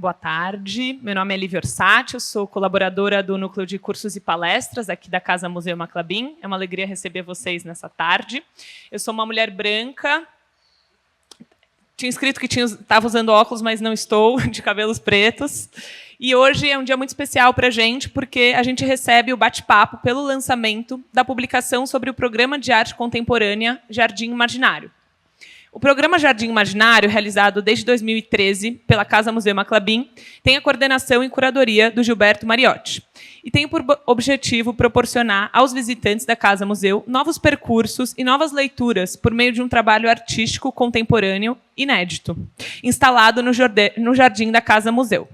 boa tarde. Meu nome é Lívia Orsatti, eu sou colaboradora do Núcleo de Cursos e Palestras aqui da Casa Museu Maclabin. É uma alegria receber vocês nessa tarde. Eu sou uma mulher branca. Tinha escrito que estava usando óculos, mas não estou, de cabelos pretos. E hoje é um dia muito especial para a gente, porque a gente recebe o bate-papo pelo lançamento da publicação sobre o Programa de Arte Contemporânea Jardim Imaginário. O programa Jardim Imaginário, realizado desde 2013 pela Casa Museu Maclabin, tem a coordenação e curadoria do Gilberto Mariotti e tem por objetivo proporcionar aos visitantes da Casa Museu novos percursos e novas leituras por meio de um trabalho artístico contemporâneo inédito, instalado no jardim da Casa Museu,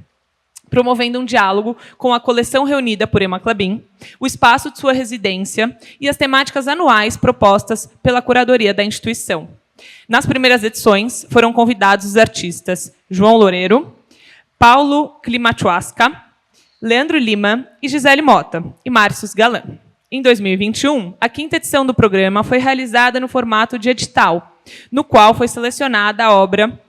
promovendo um diálogo com a coleção reunida por Maclabin, o espaço de sua residência e as temáticas anuais propostas pela curadoria da instituição. Nas primeiras edições, foram convidados os artistas João Loureiro, Paulo Klimachuasca, Leandro Lima e Gisele Mota, e Márcios Galan. Em 2021, a quinta edição do programa foi realizada no formato de edital, no qual foi selecionada a obra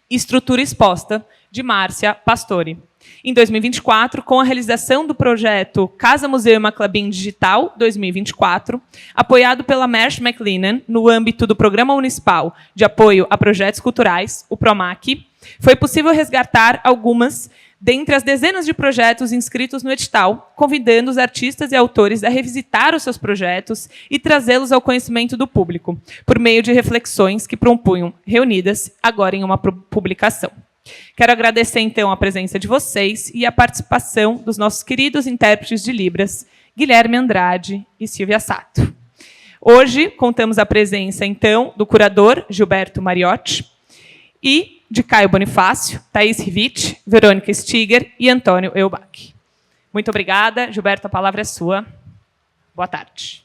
Estrutura Exposta, de Márcia Pastore. Em 2024, com a realização do projeto Casa Museu Maclabin Digital 2024, apoiado pela Mersh McLennan, no âmbito do Programa Municipal de Apoio a Projetos Culturais, o PROMAC, foi possível resgatar algumas dentre as dezenas de projetos inscritos no edital, convidando os artistas e autores a revisitar os seus projetos e trazê-los ao conhecimento do público, por meio de reflexões que propunham reunidas agora em uma publicação. Quero agradecer, então, a presença de vocês e a participação dos nossos queridos intérpretes de Libras, Guilherme Andrade e Silvia Sato. Hoje, contamos a presença, então, do curador Gilberto Mariotti e de Caio Bonifácio, Thaís Rivit, Verônica Stiger e Antônio Eubach. Muito obrigada. Gilberto, a palavra é sua. Boa tarde.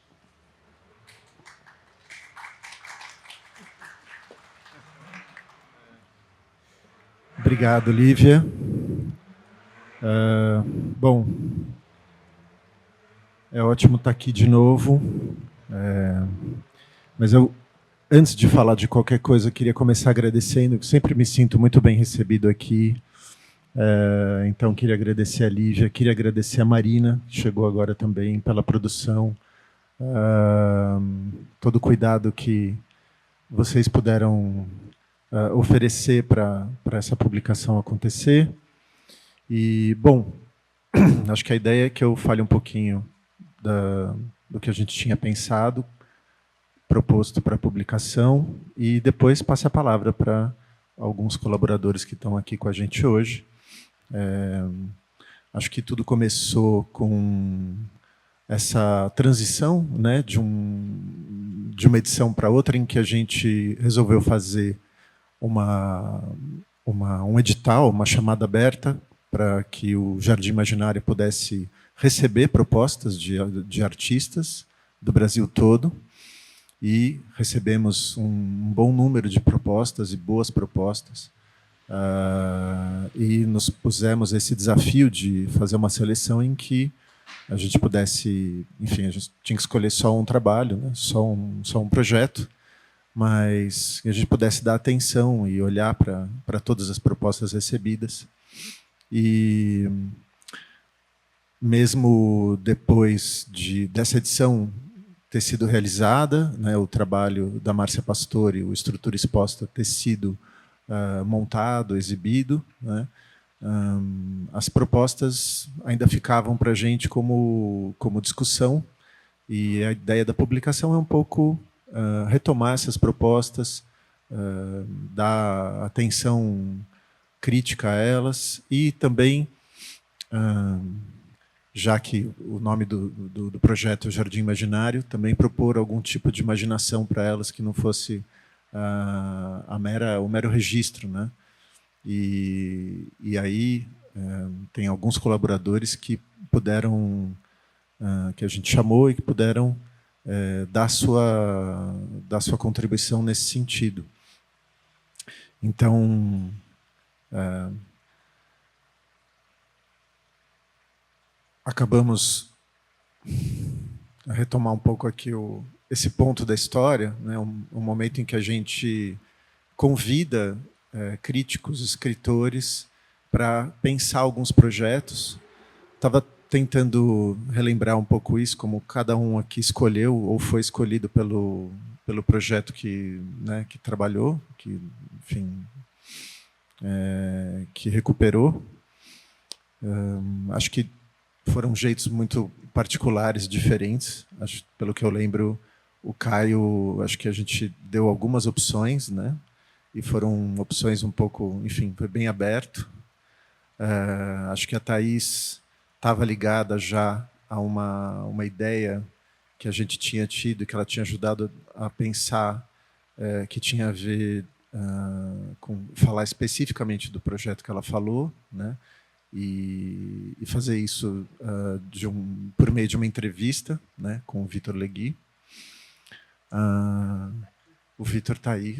Obrigado, Lívia. Bom, é ótimo estar aqui de novo, mas eu, antes de falar de qualquer coisa, queria começar agradecendo, que sempre me sinto muito bem recebido aqui. Então, queria agradecer a Lívia, queria agradecer a Marina, que chegou agora também, pela produção, todo o cuidado que vocês puderam oferecer para essa publicação acontecer. E, bom, acho que a ideia é que eu fale um pouquinho do que a gente tinha pensado, proposto para a publicação, e depois passe a palavra para alguns colaboradores que estão aqui com a gente hoje. Acho que tudo começou com essa transição, né, de uma edição para outra, em que a gente resolveu fazer um edital, uma chamada aberta, para que o Jardim Imaginário pudesse receber propostas de artistas do Brasil todo, e recebemos um bom número de propostas e boas propostas, e nos pusemos esse desafio de fazer uma seleção em que a gente pudesse, enfim, a gente tinha que escolher só um trabalho, né, só um projeto, mas que a gente pudesse dar atenção e olhar para todas as propostas recebidas. E mesmo depois dessa edição ter sido realizada, né, o trabalho da Márcia Pastore, o Estrutura Exposta, ter sido montado, exibido, né, as propostas ainda ficavam para a gente como discussão, e a ideia da publicação é um pouco retomar essas propostas, dar atenção crítica a elas, e também, já que o nome do projeto é Jardim Imaginário, também propor algum tipo de imaginação para elas que não fosse o mero registro, né? E aí tem alguns colaboradores que puderam, que a gente chamou e que puderam dar sua contribuição nesse sentido. Então, acabamos a retomar um pouco aqui esse ponto da história, né, um momento em que a gente convida críticos, escritores, para pensar alguns projetos. Estava tentando relembrar um pouco isso, como cada um aqui escolheu ou foi escolhido pelo projeto que, né, que trabalhou, que, enfim, que recuperou. Acho que foram jeitos muito particulares, diferentes. Acho, pelo que eu lembro, o Caio, acho que a gente deu algumas opções, né? E foram opções um pouco, enfim, foi bem aberto. Acho que a Thaís estava ligada já a uma ideia que a gente tinha tido, que ela tinha ajudado a pensar, que tinha a ver com falar especificamente do projeto que ela falou, né? E fazer isso por meio de uma entrevista, né, com o Vitor Legui. O Vitor está aí,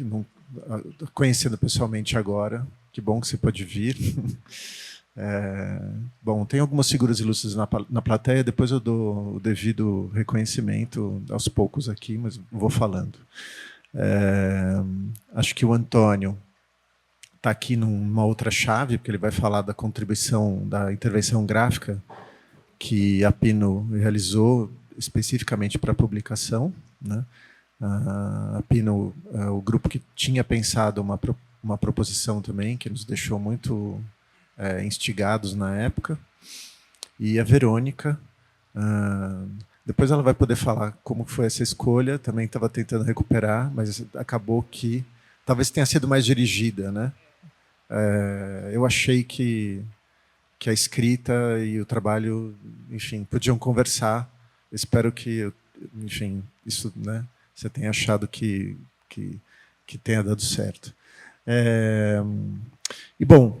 conhecendo pessoalmente agora. Que bom que você pode vir. Bom, tem algumas figuras ilustres na plateia, depois eu dou o devido reconhecimento aos poucos aqui, mas vou falando. Acho que o Antônio está aqui numa outra chave, porque ele vai falar da contribuição da intervenção gráfica que a Pino realizou especificamente para a publicação, né? A Pino, o grupo que tinha pensado uma proposição também, que nos deixou muito instigados na época, e a Verônica. Depois ela vai poder falar como foi essa escolha, também estava tentando recuperar, mas acabou que talvez tenha sido mais dirigida, né? Eu achei que a escrita e o trabalho, enfim, podiam conversar. Espero que, enfim, isso, né, você tenha achado que tenha dado certo. E, bom,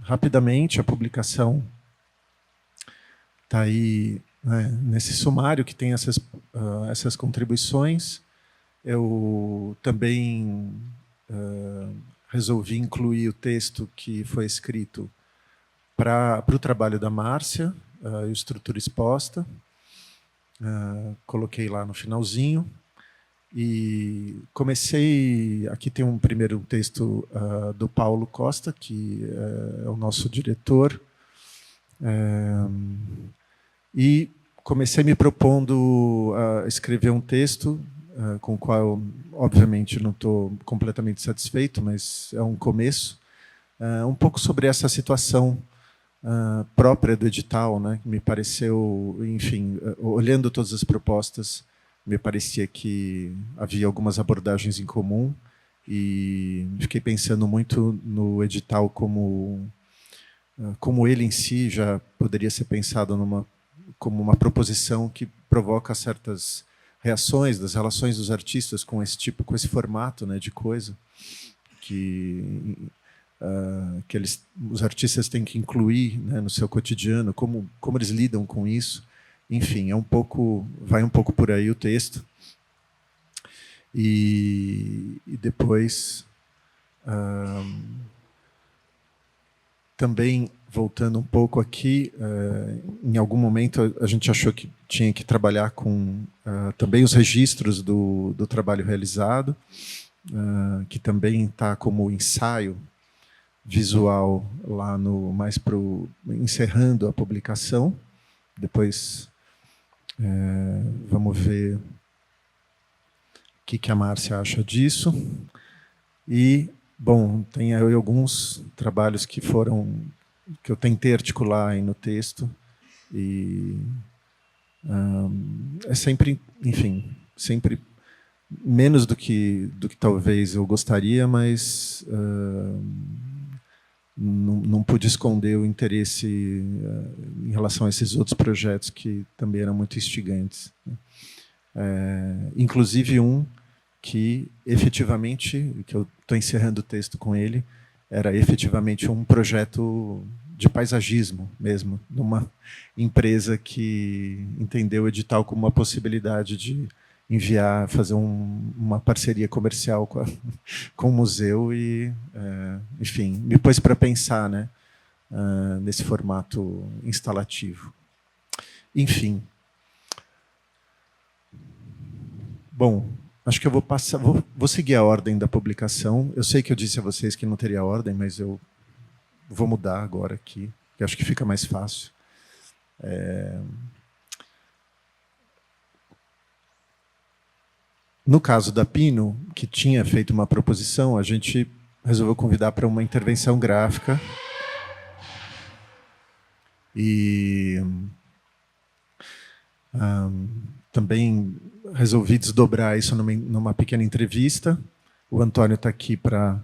rapidamente, a publicação está aí, né, nesse sumário que tem essas contribuições. Eu também resolvi incluir o texto que foi escrito para o trabalho da Márcia, Estrutura Exposta. Coloquei lá no finalzinho. E comecei... Aqui tem um primeiro texto do Paulo Costa, que é o nosso diretor. E comecei me propondo a escrever um texto com o qual, obviamente, não estou completamente satisfeito, mas é um começo, um pouco sobre essa situação própria do edital, né? Me pareceu, enfim, olhando todas as propostas, me parecia que havia algumas abordagens em comum e fiquei pensando muito no edital como ele em si já poderia ser pensado como uma proposição que provoca certas reações das relações dos artistas com esse formato, né, de coisa que os artistas têm que incluir, né, no seu cotidiano, como eles lidam com isso. Enfim, vai um pouco por aí o texto. E depois também, voltando um pouco aqui, em algum momento a gente achou que tinha que trabalhar com também os registros do trabalho realizado, que também está como ensaio visual lá mais encerrando a publicação. Depois vamos ver o que a Márcia acha disso. E, bom, tem aí alguns trabalhos que eu tentei articular aí no texto. E é sempre, enfim, sempre menos do que talvez eu gostaria, mas não pude esconder o interesse em relação a esses outros projetos que também eram muito instigantes, né? Inclusive um que efetivamente, que eu estou encerrando o texto com ele, era efetivamente um projeto de paisagismo mesmo, numa empresa que entendeu o edital como uma possibilidade de fazer uma parceria comercial com o museu e, enfim, me pôs para pensar, né, nesse formato instalativo. Enfim. Bom, Acho que eu vou passar, vou seguir a ordem da publicação. Eu sei que eu disse a vocês que não teria ordem, mas eu vou mudar agora aqui, que acho que fica mais fácil. No caso da Pino, que tinha feito uma proposição, a gente resolveu convidar para uma intervenção gráfica. E também resolvi desdobrar isso numa pequena entrevista. O Antônio está aqui para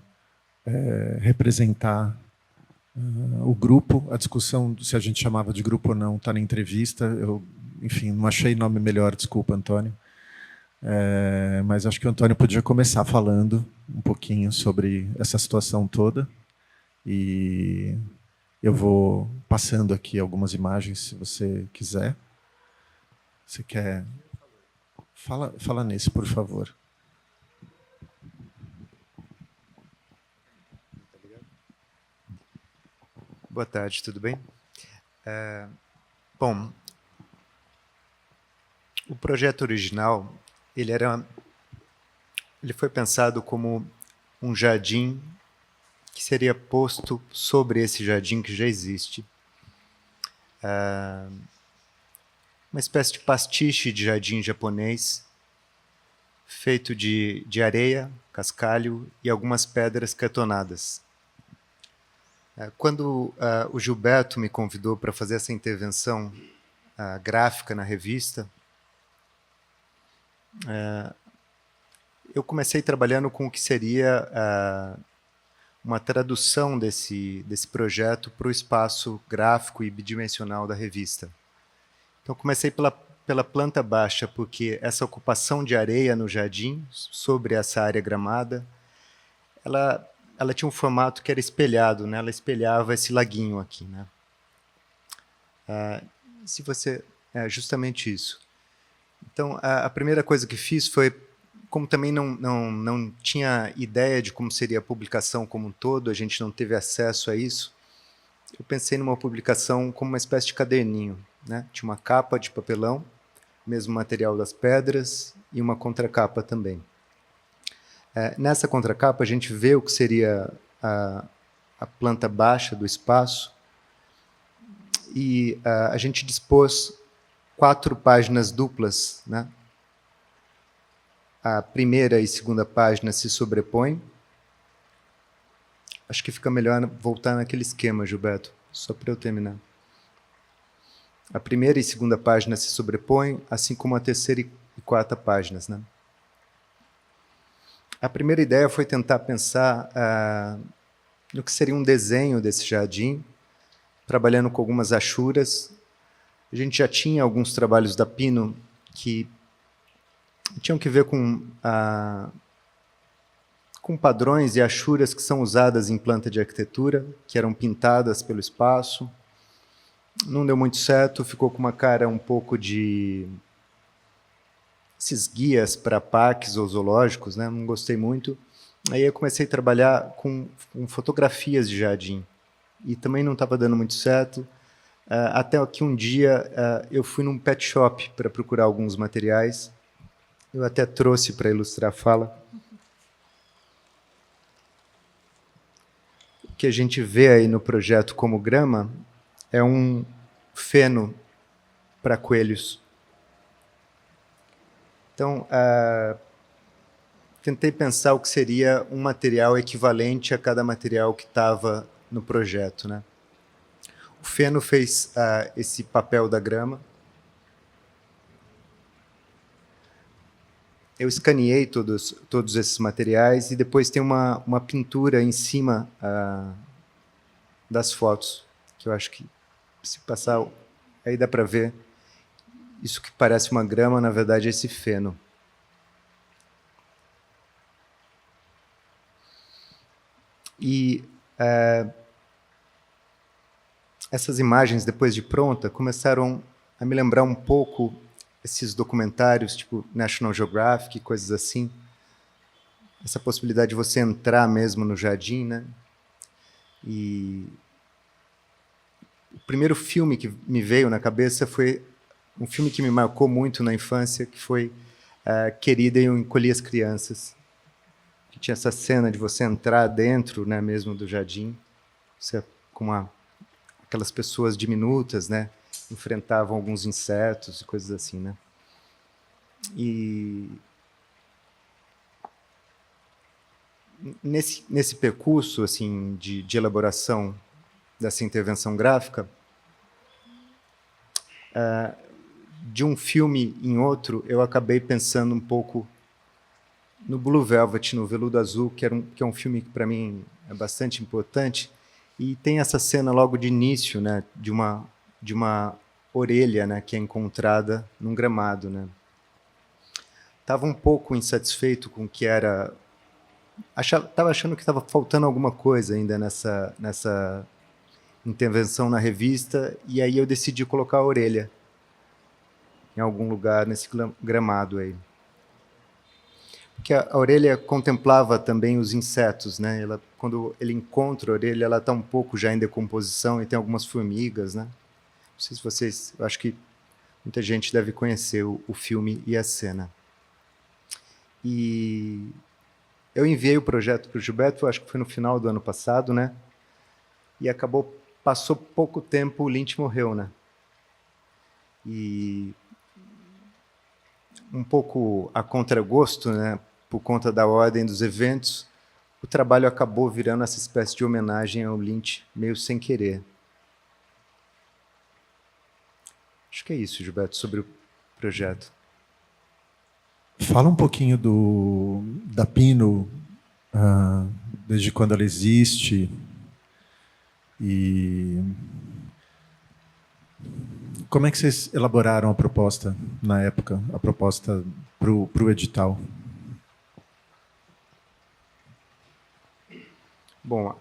representar o grupo. A discussão se a gente chamava de grupo ou não está na entrevista. Eu, enfim, não achei nome melhor, desculpa, Antônio. Mas acho que o Antônio podia começar falando um pouquinho sobre essa situação toda. E eu vou passando aqui algumas imagens, se você quiser. Você quer... Fala nesse, por favor. Boa tarde, tudo bem? Bom, o projeto original, ele foi pensado como um jardim que seria posto sobre esse jardim que já existe. Uma espécie de pastiche de jardim japonês, feito de areia, cascalho e algumas pedras cartonadas. Quando o Gilberto me convidou para fazer essa intervenção gráfica na revista, eu comecei trabalhando com o que seria uma tradução desse projeto para o espaço gráfico e bidimensional da revista. Então, comecei pela planta baixa, porque essa ocupação de areia no jardim, sobre essa área gramada, ela tinha um formato que era espelhado, né? Ela espelhava esse laguinho aqui, né? Justamente isso. Então, a primeira coisa que fiz foi, como também não tinha ideia de como seria a publicação como um todo, a gente não teve acesso a isso, eu pensei numa publicação como uma espécie de caderninho, né? Tinha uma capa de papelão, mesmo material das pedras, e uma contracapa também. Nessa contracapa, a gente vê o que seria a planta baixa do espaço, e a gente dispôs 4 páginas duplas, né? A primeira e segunda página se sobrepõem. Acho que fica melhor voltar naquele esquema, Gilberto, só para eu terminar. A primeira e segunda página se sobrepõem, assim como a terceira e quarta páginas, né? A primeira ideia foi tentar pensar no que seria um desenho desse jardim, trabalhando com algumas achuras. A gente já tinha alguns trabalhos da Pino que tinham que ver com padrões e achuras que são usadas em planta de arquitetura, que eram pintadas pelo espaço. Não deu muito certo, ficou com uma cara um pouco de esses guias para parques ou zoológicos, né? Não gostei muito. Aí eu comecei a trabalhar com fotografias de jardim, e também não estava dando muito certo, até que um dia eu fui num pet shop para procurar alguns materiais. Eu até trouxe para ilustrar a fala. O que a gente vê aí no projeto como grama é um feno para coelhos. Então, tentei pensar o que seria um material equivalente a cada material que estava no projeto, né? O feno fez esse papel da grama. Eu escaneei todos esses materiais e depois tem uma pintura em cima das fotos, que eu acho que, se passar, aí dá para ver. Isso que parece uma grama, na verdade, é esse feno. E essas imagens, depois de pronta, começaram a me lembrar um pouco esses documentários, tipo National Geographic, coisas assim. Essa possibilidade de você entrar mesmo no jardim, né? E o primeiro filme que me veio na cabeça foi um filme que me marcou muito na infância, que foi querida, e eu encolhi as crianças. Que tinha essa cena de você entrar dentro, né, mesmo do jardim, você com aquelas pessoas diminutas, né, enfrentavam alguns insetos e coisas assim, né. E nesse percurso assim de elaboração dessa intervenção gráfica, de um filme em outro, eu acabei pensando um pouco no Blue Velvet, no Veludo Azul, que é um filme que para mim é bastante importante, e tem essa cena logo de início, né, de uma orelha, né, que é encontrada num gramado, né. Estava um pouco insatisfeito com o que era, estava achando que estava faltando alguma coisa ainda nessa intervenção na revista, e aí eu decidi colocar a orelha em algum lugar nesse gramado aí. Porque a orelha contemplava também os insetos, né? Quando ele encontra a orelha, ela está um pouco já em decomposição e tem algumas formigas, né? Não sei se vocês, eu acho que muita gente deve conhecer o filme e a cena. E eu enviei o projeto para o Gilberto, acho que foi no final do ano passado, né? E passou pouco tempo, o Lynch morreu, né? E um pouco a contragosto, né? Por conta da ordem dos eventos, o trabalho acabou virando essa espécie de homenagem ao Lynch, meio sem querer. Acho que é isso, Gilberto, sobre o projeto. Fala um pouquinho da Pino, desde quando ela existe, e como é que vocês elaboraram a proposta na época, a proposta para o edital? Bom,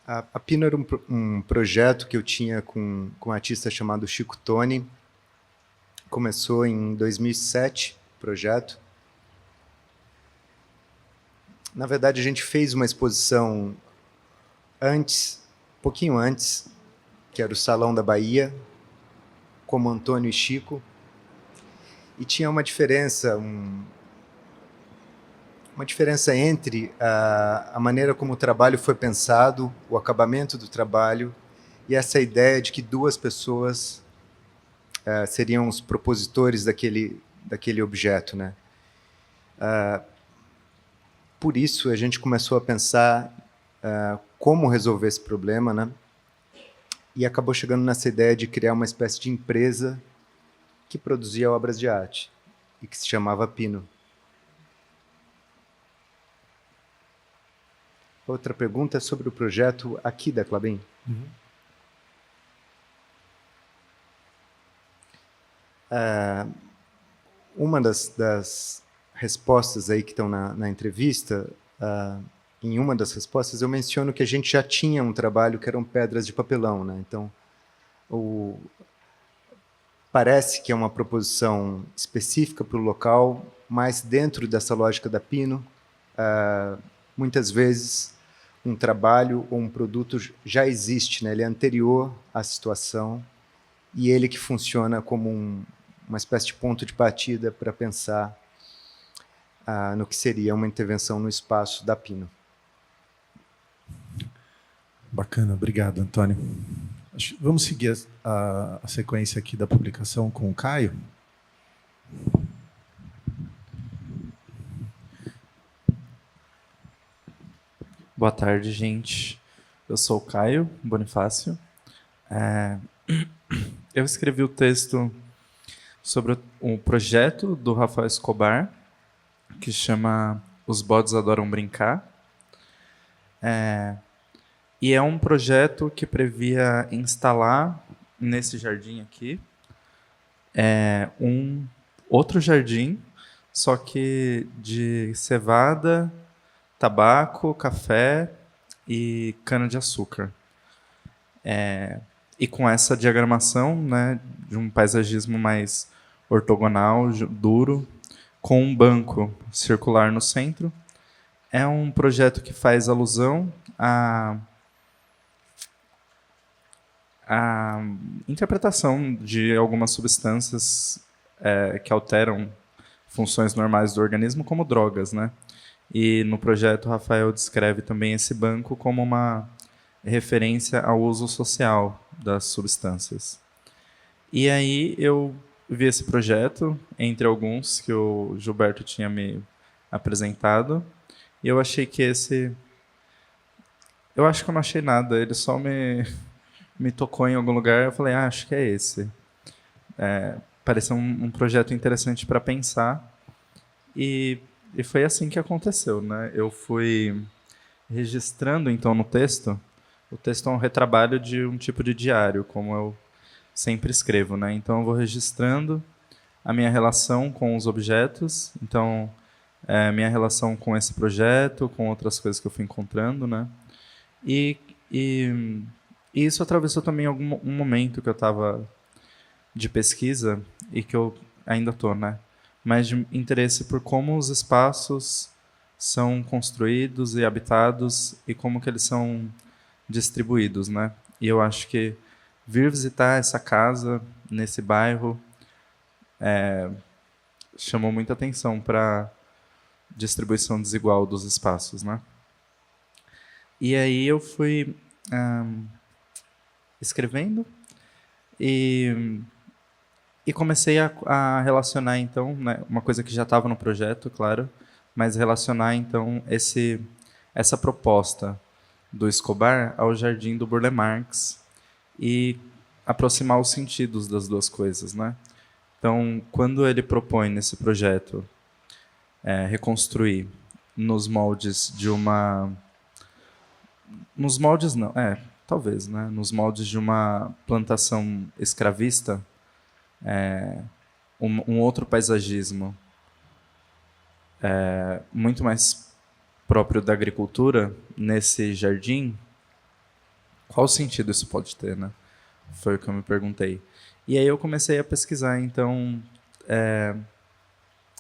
a Pino era um projeto que eu tinha com um artista chamado Chico Toni. Começou em 2007, o projeto. Na verdade, a gente fez uma exposição um pouquinho antes, que era o Salão da Bahia, como Antônio e Chico. E tinha uma diferença, uma diferença entre a maneira como o trabalho foi pensado, o acabamento do trabalho, e essa ideia de que duas pessoas seriam os propositores daquele objeto, né? Por isso, a gente começou a pensar como resolver esse problema, né? E acabou chegando nessa ideia de criar uma espécie de empresa que produzia obras de arte e que se chamava Pino. Outra pergunta é sobre o projeto aqui da Klabin. Uhum. Uma das respostas aí que estão na entrevista, em uma das respostas eu menciono que a gente já tinha um trabalho que eram pedras de papelão, né? Então, parece que é uma proposição específica para o local, mas dentro dessa lógica da Pino, muitas vezes um trabalho ou um produto já existe, né? Ele é anterior à situação e ele que funciona como uma espécie de ponto de partida para pensar no que seria uma intervenção no espaço da Pino. Bacana, obrigado, Antônio. Vamos seguir a sequência aqui da publicação com o Caio. Boa tarde, gente. Eu sou o Caio Bonifácio. Eu escrevi o texto sobre um projeto do Rafael Escobar, que chama Os Bodes Adoram Brincar. E é um projeto que previa instalar nesse jardim aqui um outro jardim, só que de cevada, tabaco, café e cana-de-açúcar. E com essa diagramação, né, de um paisagismo mais ortogonal, duro, com um banco circular no centro. É um projeto que faz alusão à interpretação de algumas substâncias que alteram funções normais do organismo como drogas, né? E no projeto, Rafael descreve também esse banco como uma referência ao uso social das substâncias. E aí eu vi esse projeto, entre alguns que o Gilberto tinha me apresentado, e eu achei que esse... Eu acho que eu não achei nada, ele só me tocou em algum lugar, eu falei, acho que é esse. Pareceu um projeto interessante para pensar, e foi assim que aconteceu, né? Eu fui registrando, então, no texto. O texto é um retrabalho de um tipo de diário, como eu sempre escrevo, né? Então, eu vou registrando a minha relação com os objetos, então, minha relação com esse projeto, com outras coisas que eu fui encontrando, né? E isso atravessou também um momento que eu estava de pesquisa e que eu ainda estou, né? Mas de interesse por como os espaços são construídos e habitados e como que eles são distribuídos, né? E eu acho que vir visitar essa casa nesse bairro chamou muita atenção para distribuição desigual dos espaços, né? E aí eu fui escrevendo e comecei a relacionar, então, né, uma coisa que já estava no projeto, claro, mas relacionar, então, essa proposta do Escobar ao Jardim do Burle Marx e aproximar os sentidos das duas coisas, né? Então, quando ele propõe nesse projeto reconstruir nos moldes de uma... Nos moldes não, talvez, né? Nos moldes de uma plantação escravista, um outro paisagismo muito mais próprio da agricultura nesse jardim, qual sentido isso pode ter, né? Foi o que eu me perguntei. E aí eu comecei a pesquisar, então,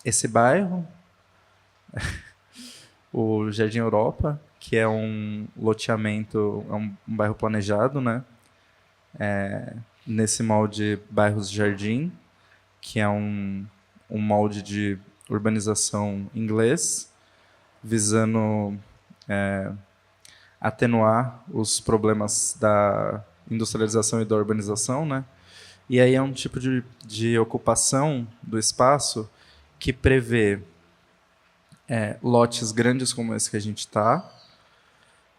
esse bairro, o Jardim Europa, que é um loteamento, é um bairro planejado, né? Nesse molde bairros jardim, que é um molde de urbanização inglês, visando atenuar os problemas da industrialização e da urbanização, né? E aí é um tipo de ocupação do espaço que prevê lotes grandes como esse que a gente está,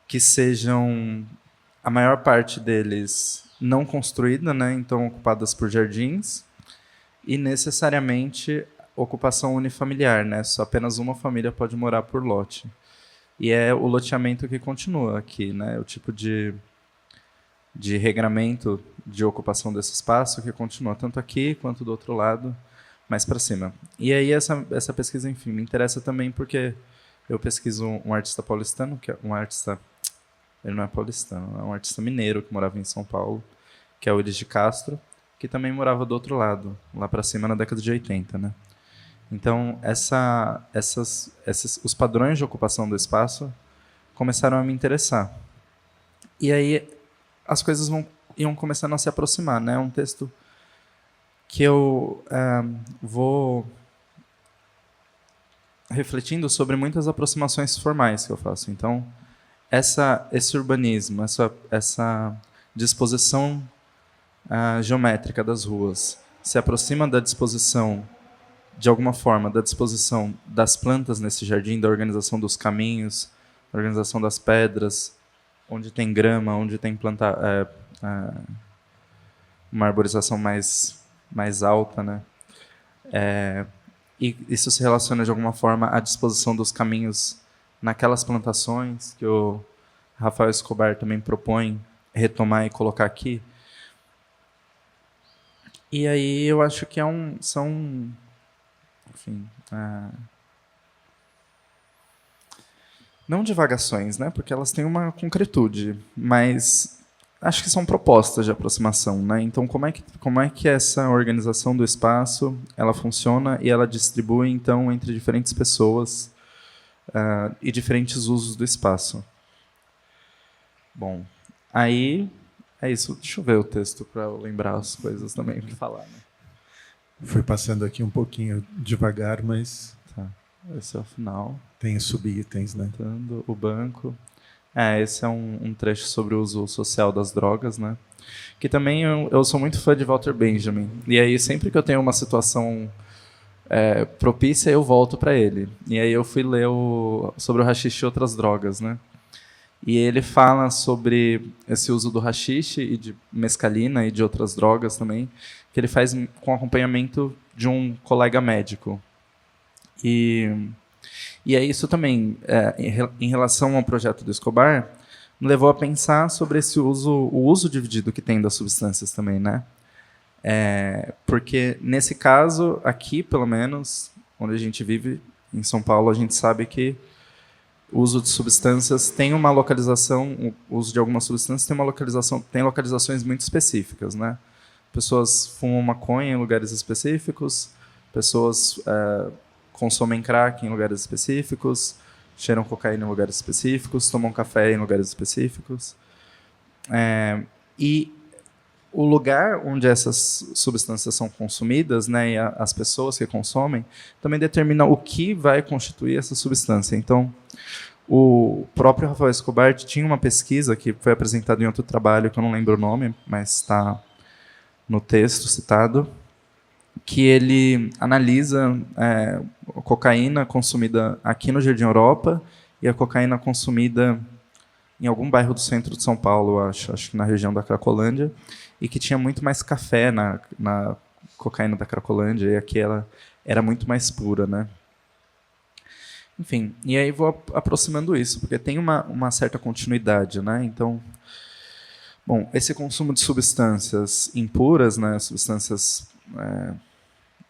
que sejam, a maior parte deles não construída, né? Então ocupadas por jardins, e necessariamente ocupação unifamiliar, né? Só apenas uma família pode morar por lote. E é o loteamento que continua aqui, né? O tipo de regramento de ocupação desse espaço que continua tanto aqui quanto do outro lado, mais para cima. E aí essa pesquisa, enfim, me interessa também porque eu pesquiso um artista paulistano, que é um artista... Ele não é paulistano, é um artista mineiro que morava em São Paulo, que é o Elis de Castro, que também morava do outro lado, lá para cima na década de 80, né? Então, os padrões de ocupação do espaço começaram a me interessar. E aí as coisas iam começando a se aproximar, né? Um texto que eu vou refletindo sobre muitas aproximações formais que eu faço. Então, esse urbanismo, essa disposição geométrica das ruas se aproxima da disposição, de alguma forma, da disposição das plantas nesse jardim, da organização dos caminhos, da organização das pedras, onde tem grama, onde tem uma arborização mais alta, né? E isso se relaciona de alguma forma à disposição dos caminhos naquelas plantações que o Rafael Escobar também propõe retomar e colocar aqui. E aí eu acho que são, enfim, não divagações, né? Porque elas têm uma concretude, mas acho que são propostas de aproximação, né? Então, como é que essa organização do espaço ela funciona e ela distribui então entre diferentes pessoas e diferentes usos do espaço? Bom, aí é isso. Deixa eu ver o texto para eu lembrar as coisas também para falar, né? Fui passando aqui um pouquinho devagar, mas Tá. Esse é o final. tem os subitens, né? Voltando, o banco. Esse é um trecho sobre o uso social das drogas, né? Que também eu sou muito fã de Walter Benjamin. E aí, sempre que eu tenho uma situação propícia, eu volto para ele. E aí eu fui ler sobre o haxixe e outras drogas, né? E ele fala sobre esse uso do haxixe e de mescalina e de outras drogas também, que ele faz com acompanhamento de um colega médico. E é isso também, em relação ao projeto do Escobar, me levou a pensar sobre o uso dividido que tem das substâncias também, né? Porque, nesse caso, aqui, pelo menos, onde a gente vive, em São Paulo, a gente sabe que o uso de substâncias tem uma localização, o uso de algumas substâncias tem localizações muito específicas, né? Pessoas fumam maconha em lugares específicos, pessoas consomem crack em lugares específicos, cheiram cocaína em lugares específicos, tomam café em lugares específicos. E o lugar onde essas substâncias são consumidas, né, e as pessoas que consomem, também determina o que vai constituir essa substância. Então, o próprio Rafael Escobar tinha uma pesquisa que foi apresentada em outro trabalho, que eu não lembro o nome, mas está no texto citado, que ele analisa a cocaína consumida aqui no Jardim Europa e a cocaína consumida em algum bairro do centro de São Paulo, acho que na região da Cracolândia, e que tinha muito mais café na cocaína da Cracolândia, e aqui ela era muito mais pura, né? Enfim, e aí vou aproximando isso, porque tem uma certa continuidade, né? Então, bom, esse consumo de substâncias impuras, né, substâncias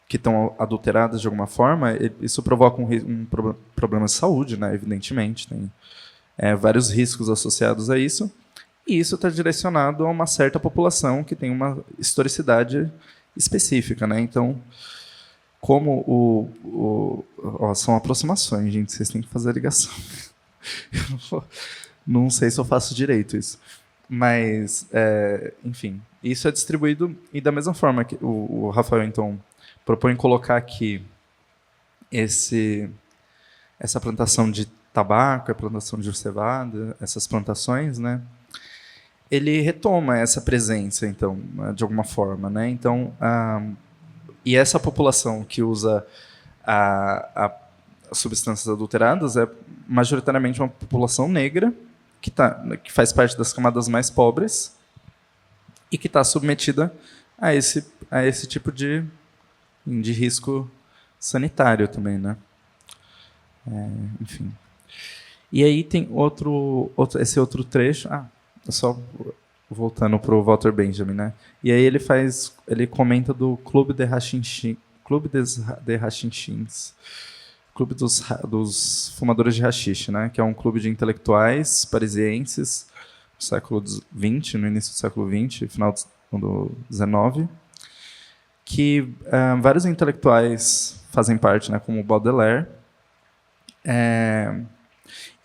que estão adulteradas de alguma forma, isso provoca um problema de saúde, né, evidentemente, tem vários riscos associados a isso, e isso está direcionado a uma certa população que tem uma historicidade específica, né? Então, como são aproximações, gente, vocês têm que fazer a ligação. Não sei se eu faço direito isso. Mas, enfim, isso é distribuído, e da mesma forma que o Rafael, então, propõe colocar aqui essa plantação de tabaco, a plantação de cevada, essas plantações, né? Ele retoma essa presença, então, de alguma forma, né? Então, e essa população que usa as substâncias adulteradas é majoritariamente uma população negra que faz parte das camadas mais pobres e que está submetida a esse tipo de risco sanitário também, né? Enfim. E aí tem esse outro trecho. Só voltando para o Walter Benjamin, né? E aí ele comenta do Clube de Rachinchins, Clube dos Fumadores de Haxixe, né? Que é um clube de intelectuais parisienses do século XX, no início do século XX, final do XIX, que vários intelectuais fazem parte, né? Como Baudelaire,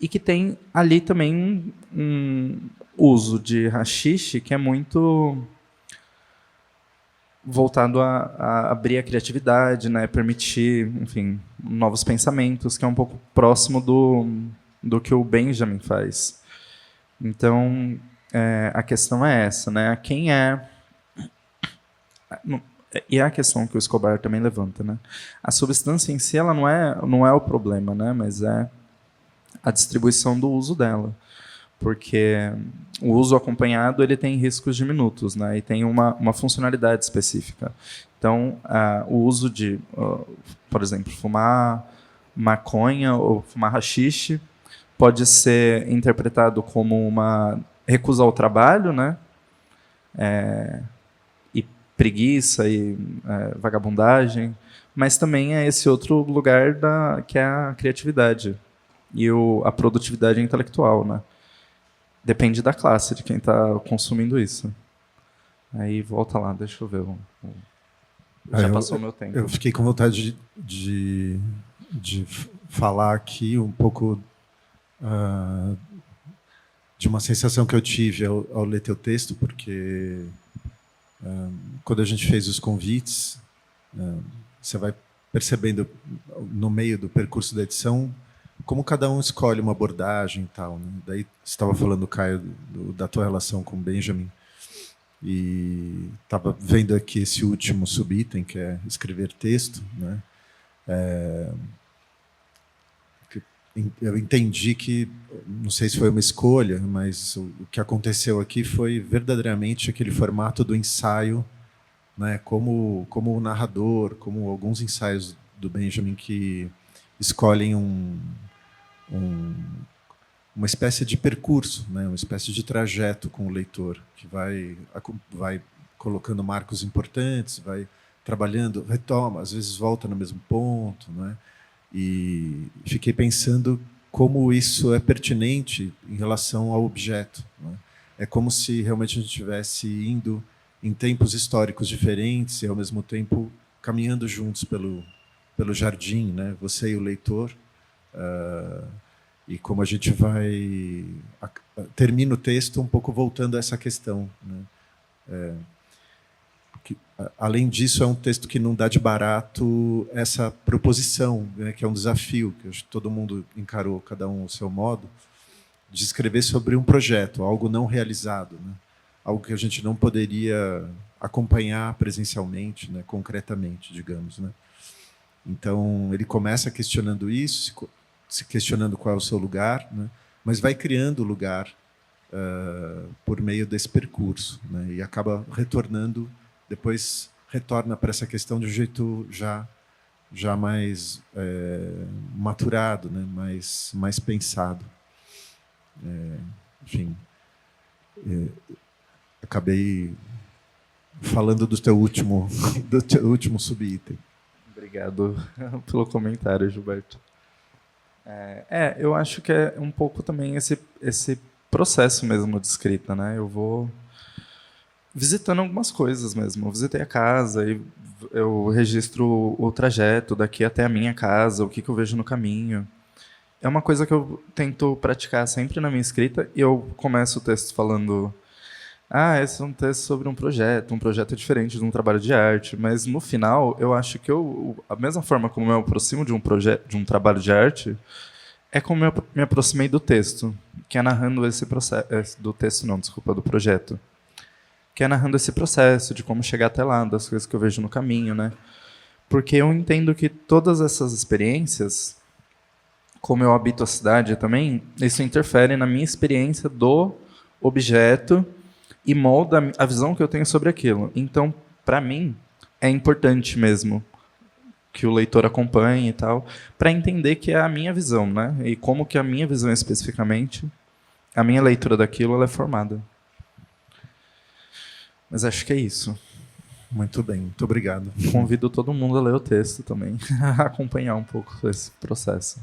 e que tem ali também um uso de haxixe que é muito voltado a abrir a criatividade, né, permitir, enfim, novos pensamentos, que é um pouco próximo do que o Benjamin faz. Então, a questão é essa, né? Quem é... E é a questão que o Escobar também levanta, né? A substância em si, ela não é o problema, né? Mas é a distribuição do uso dela, porque o uso acompanhado ele tem riscos diminutos, né? E tem uma funcionalidade específica. Então, o uso de, por exemplo, fumar maconha ou fumar haxixe pode ser interpretado como uma recusa ao trabalho, né? E preguiça e vagabundagem, mas também é esse outro lugar que é a criatividade e a produtividade intelectual, né? Depende da classe de quem está consumindo isso. Aí volta lá, deixa eu ver. Já passou o meu tempo. Eu fiquei com vontade de falar aqui um pouco de uma sensação que eu tive ao ler teu texto, porque quando a gente fez os convites, Você vai percebendo no meio do percurso da edição como cada um escolhe uma abordagem e tal, né? Daí você estava falando, Caio, da tua relação com o Benjamin, e estava vendo aqui esse último subitem, que é escrever texto, né? Eu entendi que, não sei se foi uma escolha, mas o que aconteceu aqui foi verdadeiramente aquele formato do ensaio, né? Como o narrador, como alguns ensaios do Benjamin que escolhem uma espécie de percurso, né? Uma espécie de trajeto com o leitor, que vai colocando marcos importantes, vai trabalhando, retoma, às vezes volta no mesmo ponto, né? E fiquei pensando como isso é pertinente em relação ao objeto, né? É como se realmente a gente estivesse indo em tempos históricos diferentes e, ao mesmo tempo, caminhando juntos pelo jardim, né? Você e o leitor. E como a gente termina o texto um pouco voltando a essa questão, né? Além disso, é um texto que não dá de barato essa proposição, né, que é um desafio, que acho que todo mundo encarou, cada um ao seu modo, de escrever sobre um projeto, algo não realizado, né? Algo que a gente não poderia acompanhar presencialmente, né, concretamente, digamos, né? Então, ele começa questionando isso, se questionando qual é o seu lugar, né, mas vai criando lugar por meio desse percurso, né, e acaba retornando. Depois retorna para essa questão de um jeito já mais maturado, né? mais pensado. Enfim, acabei falando do teu último subitem. Obrigado pelo comentário, Gilberto. Eu acho que é um pouco também esse processo mesmo de escrita, né? Eu vou visitando algumas coisas mesmo. Eu visitei a casa e eu registro o trajeto daqui até a minha casa, o que eu vejo no caminho. É uma coisa que eu tento praticar sempre na minha escrita, e eu começo o texto falando: esse é um texto sobre um projeto diferente de um trabalho de arte, mas no final eu acho que a mesma forma como eu me aproximo de um trabalho de arte é como eu me aproximei do texto, que é narrando esse processo, do projeto. Que é narrando esse processo de como chegar até lá, das coisas que eu vejo no caminho, né? Porque eu entendo que todas essas experiências, como eu habito a cidade também, isso interfere na minha experiência do objeto e molda a visão que eu tenho sobre aquilo. Então, para mim, é importante mesmo que o leitor acompanhe e tal, para entender que é a minha visão, né? E como que a minha visão especificamente, a minha leitura daquilo, ela é formada. Mas acho que é isso. Muito bem, muito obrigado. Convido todo mundo a ler o texto também, a acompanhar um pouco esse processo.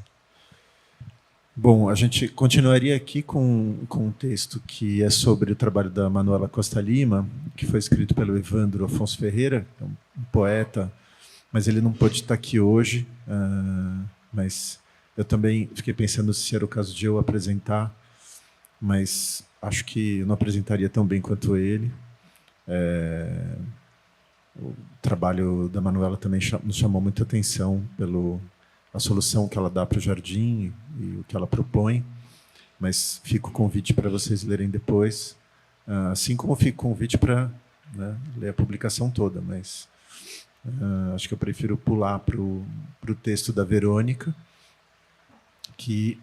Bom, a gente continuaria aqui com um texto que é sobre o trabalho da Manuela Costa Lima, que foi escrito pelo Evandro Afonso Ferreira, que é um poeta, mas ele não pôde estar aqui hoje, mas eu também fiquei pensando se era o caso de eu apresentar, mas acho que eu não apresentaria tão bem quanto ele. O trabalho da Manuela também nos chamou muita atenção pela solução que ela dá para o jardim e o que ela propõe, mas fica o convite para vocês lerem depois, assim como fica o convite para, né, ler a publicação toda, mas acho que eu prefiro pular para o texto da Verônica, que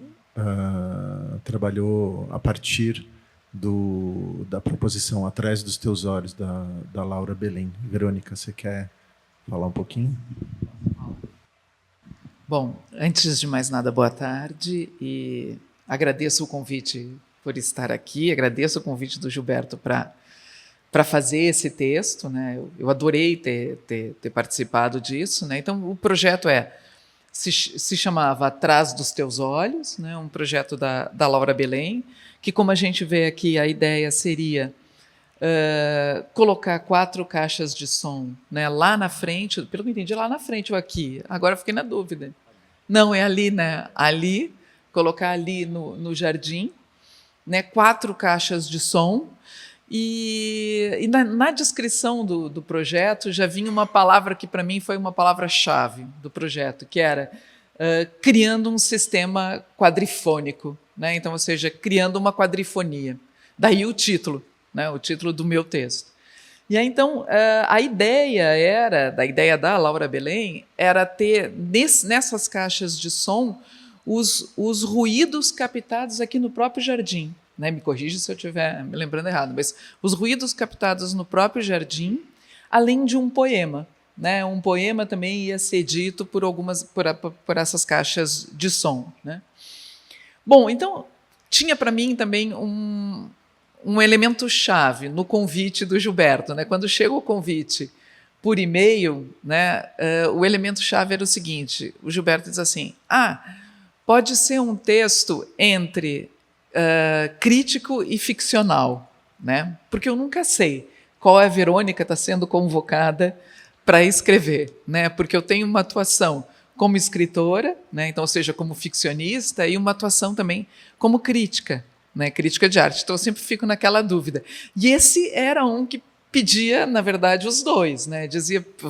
trabalhou a partir da proposição Atrás dos Teus Olhos, da Laura Belém. Verônica, você quer falar um pouquinho? Bom, antes de mais nada, boa tarde, e agradeço o convite por estar aqui, agradeço o convite do Gilberto para fazer esse texto, né? Eu adorei ter participado disso, né? Então, o projeto se chamava Atrás dos Teus Olhos, né? Um projeto da Laura Belém, que, como a gente vê aqui, a ideia seria colocar 4 caixas de som, né, lá na frente, pelo que eu entendi, lá na frente ou aqui, agora eu fiquei na dúvida. Não, é ali, né? Ali, colocar ali no jardim, né, 4 caixas de som, E na descrição do projeto já vinha uma palavra que para mim foi uma palavra-chave do projeto, que era criando um sistema quadrifônico, né? Então, ou seja, criando uma quadrifonia. Daí o título, né? O título do meu texto. E aí, então, a ideia da Laura Belém era ter nessas caixas de som os ruídos captados aqui no próprio jardim. Né? Me corrija se eu estiver me lembrando errado, mas os ruídos captados no próprio jardim, além de um poema. Né? Um poema também ia ser dito por essas caixas de som. Né? Bom, então, tinha para mim também um elemento chave no convite do Gilberto. Né? Quando chega o convite por e-mail, né, o elemento chave era o seguinte: o Gilberto diz assim, pode ser um texto entre crítico e ficcional, né? Porque eu nunca sei qual a Verônica está sendo convocada para escrever, né? Porque eu tenho uma atuação como escritora, né? Então, ou seja, como ficcionista, e uma atuação também como crítica, né? Crítica de arte. Então, eu sempre fico naquela dúvida. E esse era um que pedia, na verdade, os dois, né?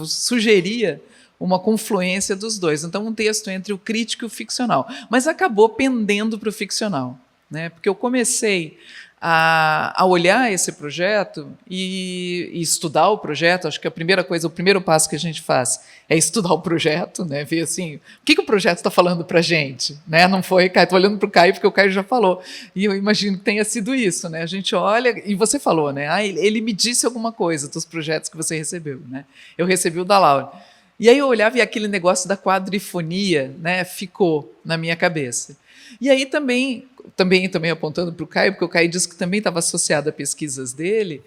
Sugeria uma confluência dos dois. Então, um texto entre o crítico e o ficcional. Mas acabou pendendo para o ficcional. Né? Porque eu comecei a olhar esse projeto e estudar o projeto. Acho que a primeira coisa, o primeiro passo que a gente faz é estudar o projeto, né? Ver assim, o que o projeto está falando para a gente. Né? Não foi, estou olhando para o Caio porque o Caio já falou. E eu imagino que tenha sido isso. Né? A gente olha, e você falou, né? Ele me disse alguma coisa dos projetos que você recebeu. Né? Eu recebi o da Laura. E aí eu olhava e aquele negócio da quadrifonia, né, ficou na minha cabeça. E aí também apontando para o Caio, porque o Caio disse que também estava associado a pesquisas dele,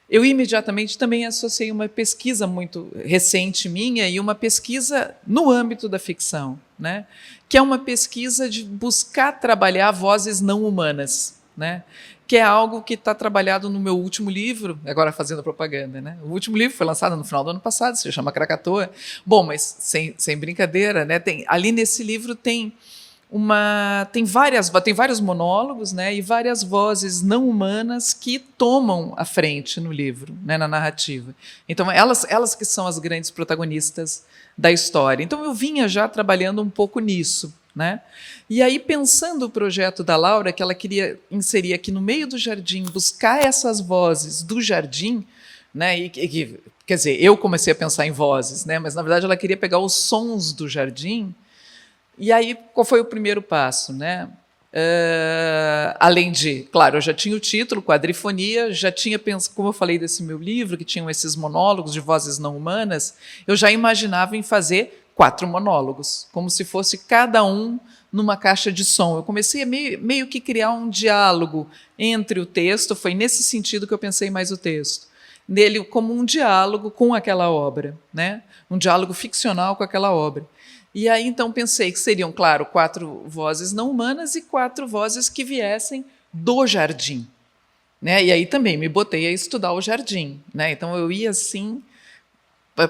eu imediatamente também associei uma pesquisa muito recente minha e uma pesquisa no âmbito da ficção, né, que é uma pesquisa de buscar trabalhar vozes não humanas, né, que é algo que está trabalhado no meu último livro, agora fazendo propaganda, né? O último livro foi lançado no final do ano passado, se chama Krakatoa. Bom, mas sem brincadeira, né? Ali nesse livro tem vários monólogos, né? E várias vozes não humanas que tomam a frente no livro, né? Na narrativa. Então, elas que são as grandes protagonistas da história. Então, eu vinha já trabalhando um pouco nisso. Né? E aí, pensando o projeto da Laura, que ela queria inserir aqui no meio do jardim, buscar essas vozes do jardim, né? Quer dizer, eu comecei a pensar em vozes, né? Mas, na verdade, ela queria pegar os sons do jardim. E aí, qual foi o primeiro passo? Né? Além de, claro, eu já tinha o título, Quadrifonia, já tinha pensado, como eu falei desse meu livro, que tinham esses monólogos de vozes não humanas, eu já imaginava em fazer 4 monólogos, como se fosse cada um numa caixa de som. Eu comecei a meio que criar um diálogo entre o texto, foi nesse sentido que eu pensei mais o texto, nele como um diálogo com aquela obra, né? Um diálogo ficcional com aquela obra. E aí, então, pensei que seriam, claro, 4 vozes não humanas e 4 vozes que viessem do jardim. Né? E aí também me botei a estudar o jardim. Né? Então, eu ia assim,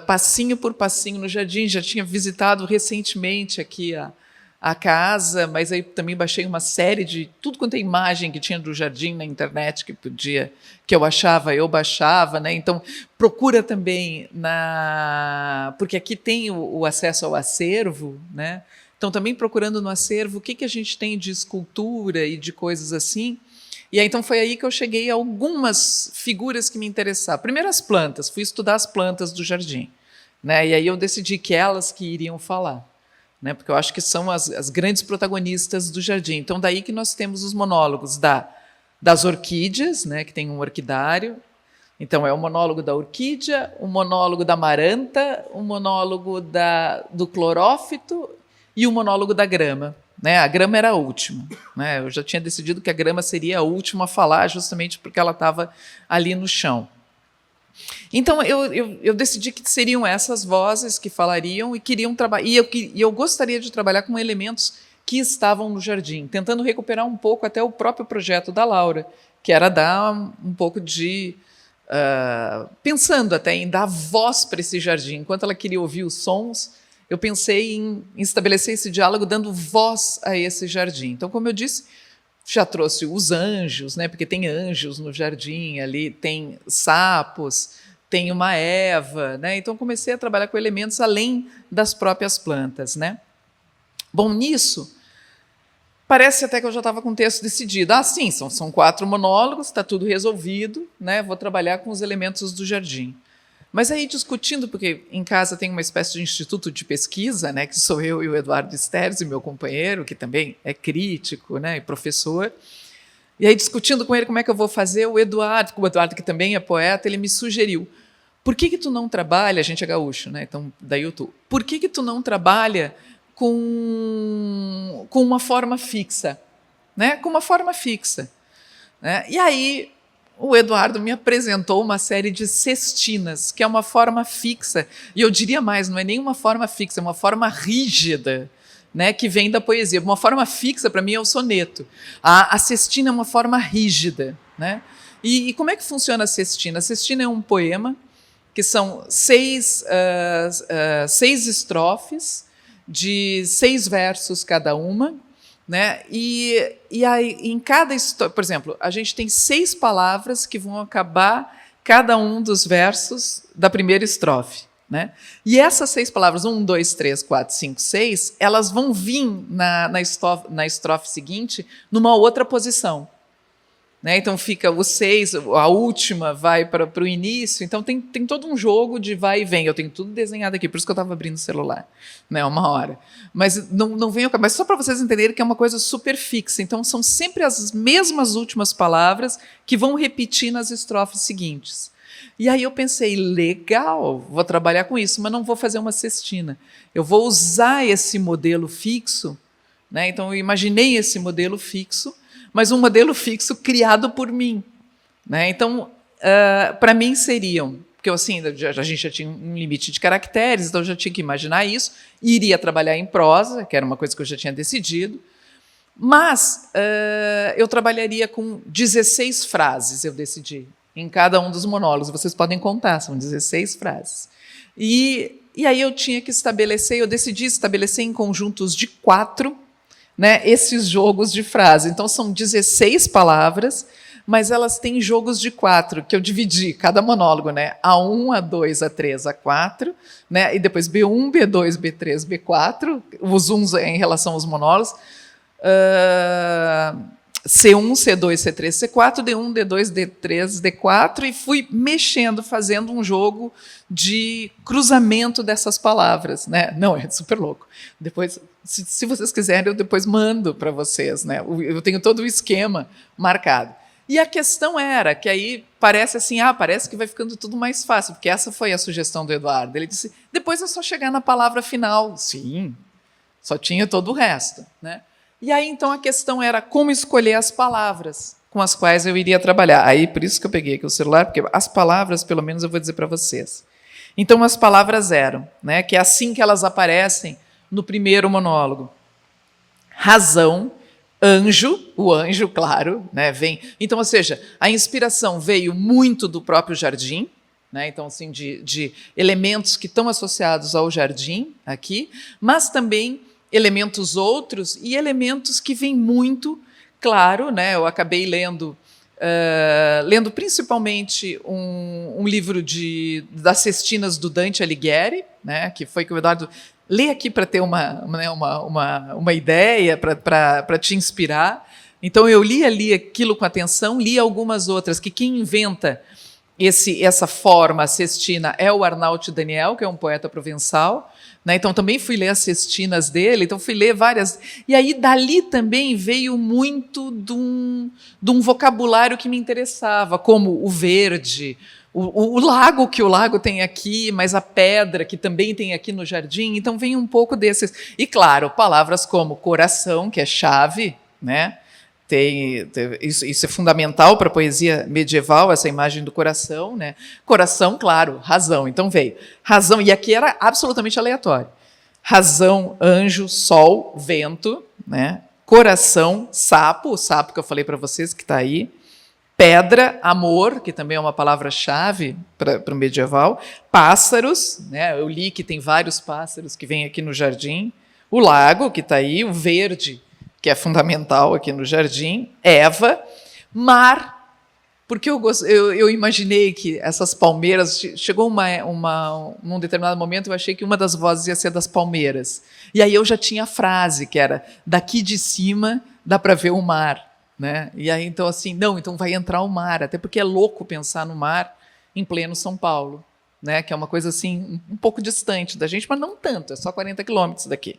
passinho por passinho no jardim, já tinha visitado recentemente aqui a casa, mas aí também baixei uma série de tudo quanto é imagem que tinha do jardim na internet que eu achava, eu baixava, né? Então procura também porque aqui tem o acesso ao acervo, né? Então também procurando no acervo o que a gente tem de escultura e de coisas assim. E aí, então foi aí que eu cheguei a algumas figuras que me interessavam. Primeiro as plantas, fui estudar as plantas do jardim, né? E aí eu decidi que elas que iriam falar, né? Porque eu acho que são as grandes protagonistas do jardim. Então daí que nós temos os monólogos das orquídeas, né? Que tem um orquidário. Então é o monólogo da orquídea, o monólogo da amaranta, o monólogo do clorófito e o monólogo da grama. Né? A grama era a última. Né? Eu já tinha decidido que a grama seria a última a falar, justamente porque ela estava ali no chão. Então, eu decidi que seriam essas vozes que falariam e queriam trabalhar. E eu gostaria de trabalhar com elementos que estavam no jardim, tentando recuperar um pouco até o próprio projeto da Laura, que era dar um pouco de... pensando até em dar voz para esse jardim. Enquanto ela queria ouvir os sons, eu pensei em estabelecer esse diálogo dando voz a esse jardim. Então, como eu disse, já trouxe os anjos, né? Porque tem anjos no jardim ali, tem sapos, tem uma Eva, né? Então comecei a trabalhar com elementos além das próprias plantas, né? Bom, nisso parece até que eu já estava com o texto decidido. Ah, sim, são 4 monólogos, está tudo resolvido, né? Vou trabalhar com os elementos do jardim. Mas aí discutindo, porque em casa tem uma espécie de instituto de pesquisa, né? Que sou eu e o Eduardo Sterzi, meu companheiro, que também é crítico, né? E professor. E aí discutindo com ele como é que eu vou fazer, o Eduardo, que também é poeta, ele me sugeriu: por que tu não trabalha, a gente é gaúcho, né? Então daí eu tô. Por que tu não trabalha com uma forma fixa, né? Com uma forma fixa, né? E aí o Eduardo me apresentou uma série de sestinas, que é uma forma fixa, e eu diria mais, não é nem uma forma fixa, é uma forma rígida, né, que vem da poesia. Uma forma fixa, para mim, é o soneto. A sestina é uma forma rígida, né? E como é que funciona a sestina? A sestina é um poema que são 6 estrofes de 6 versos cada uma, né? E aí, em cada história, por exemplo, a gente tem 6 palavras que vão acabar cada um dos versos da primeira estrofe, né? E essas 6 palavras, 1, 2, 3, 4, 5, 6, elas vão vir na estrofe seguinte numa outra posição, né? Então fica o 6, a última vai para o início, então tem todo um jogo de vai e vem. Eu tenho tudo desenhado aqui, por isso que eu estava abrindo o celular, né, uma hora. Mas não vem, mas só para vocês entenderem que é uma coisa super fixa. Então são sempre as mesmas últimas palavras que vão repetir nas estrofes seguintes. E aí eu pensei, legal, vou trabalhar com isso, mas não vou fazer uma sestina. Eu vou usar esse modelo fixo, né? Então eu imaginei esse modelo fixo, mas um modelo fixo criado por mim, né? Então, para mim seriam, porque assim, a gente já tinha um limite de caracteres, então eu já tinha que imaginar isso, iria trabalhar em prosa, que era uma coisa que eu já tinha decidido, mas eu trabalharia com 16 frases, eu decidi, em cada um dos monólogos. Vocês podem contar, são 16 frases. E aí eu tinha que estabelecer, eu decidi estabelecer em conjuntos de 4, né, esses jogos de frase. Então, são 16 palavras, mas elas têm jogos de 4, que eu dividi cada monólogo, né, A1, A2, A3, A4, né, e depois B1, B2, B3, B4, os uns em relação aos monólogos, C1, C2, C3, C4, D1, D2, D3, D4, e fui mexendo, fazendo um jogo de cruzamento dessas palavras, né? Não, é super louco. Depois, se vocês quiserem, eu depois mando para vocês, né? Eu tenho todo o esquema marcado. E a questão era que aí parece assim, parece que vai ficando tudo mais fácil, porque essa foi a sugestão do Eduardo. Ele disse, depois é só chegar na palavra final. Sim, só tinha todo o resto, né? E aí, então, a questão era como escolher as palavras com as quais eu iria trabalhar. Aí, por isso que eu peguei aqui o celular, porque as palavras, pelo menos, eu vou dizer para vocês. Então, as palavras eram, né, que é assim que elas aparecem no primeiro monólogo. Razão, anjo, o anjo, claro, né, vem. Então, ou seja, a inspiração veio muito do próprio jardim, né, então, assim, de elementos que estão associados ao jardim aqui, mas também elementos outros e elementos que vêm muito, claro, né? Eu acabei lendo principalmente um livro das Sestinas do Dante Alighieri, né? Que foi que o Eduardo lê aqui para ter uma ideia, para te inspirar. Então eu li ali aquilo com atenção, li algumas outras, que quem inventa essa forma, a sestina, é o Arnaut Daniel, que é um poeta provençal, né? Então também fui ler as sestinas dele, então fui ler várias. E aí dali também veio muito de um vocabulário que me interessava, como o verde, o lago, que o lago tem aqui, mas a pedra, que também tem aqui no jardim. Então vem um pouco desses. E claro, palavras como coração, que é chave, né? Isso é fundamental para a poesia medieval, essa imagem do coração, né? Coração, claro, razão. Então veio razão, e aqui era absolutamente aleatório. Razão, anjo, sol, vento, né? Coração, sapo, o sapo que eu falei para vocês, que está aí. Pedra, amor, que também é uma palavra-chave para o medieval. Pássaros, né? Eu li que tem vários pássaros que vêm aqui no jardim. O lago, que está aí. O verde, que é fundamental aqui no jardim, Eva, mar, porque eu imaginei que essas palmeiras, chegou num determinado momento, eu achei que uma das vozes ia ser das palmeiras. E aí eu já tinha a frase, que era, daqui de cima dá para ver o mar. Né? E aí, então, assim, não, então vai entrar o mar, até porque é louco pensar no mar em pleno São Paulo, né? Que é uma coisa assim, um pouco distante da gente, mas não tanto, é só 40 quilômetros daqui.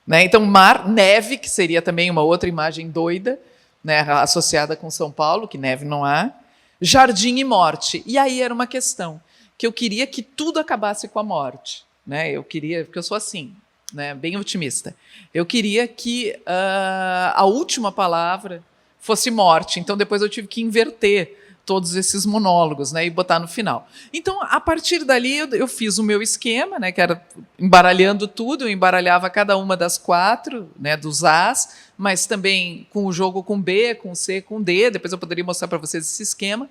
Né? Então, mar, neve, que seria também uma outra imagem doida, né, associada com São Paulo, que neve não há, jardim e morte. E aí era uma questão, que eu queria que tudo acabasse com a morte. Né? Eu queria, porque eu sou assim, né, bem otimista, eu queria que a última palavra fosse morte, então depois eu tive que inverter todos esses monólogos, né, e botar no final. Então, a partir dali, eu fiz o meu esquema, né, que era embaralhando tudo, eu embaralhava cada uma das 4, né, dos As, mas também com o jogo com B, com C, com D, depois eu poderia mostrar para vocês esse esquema.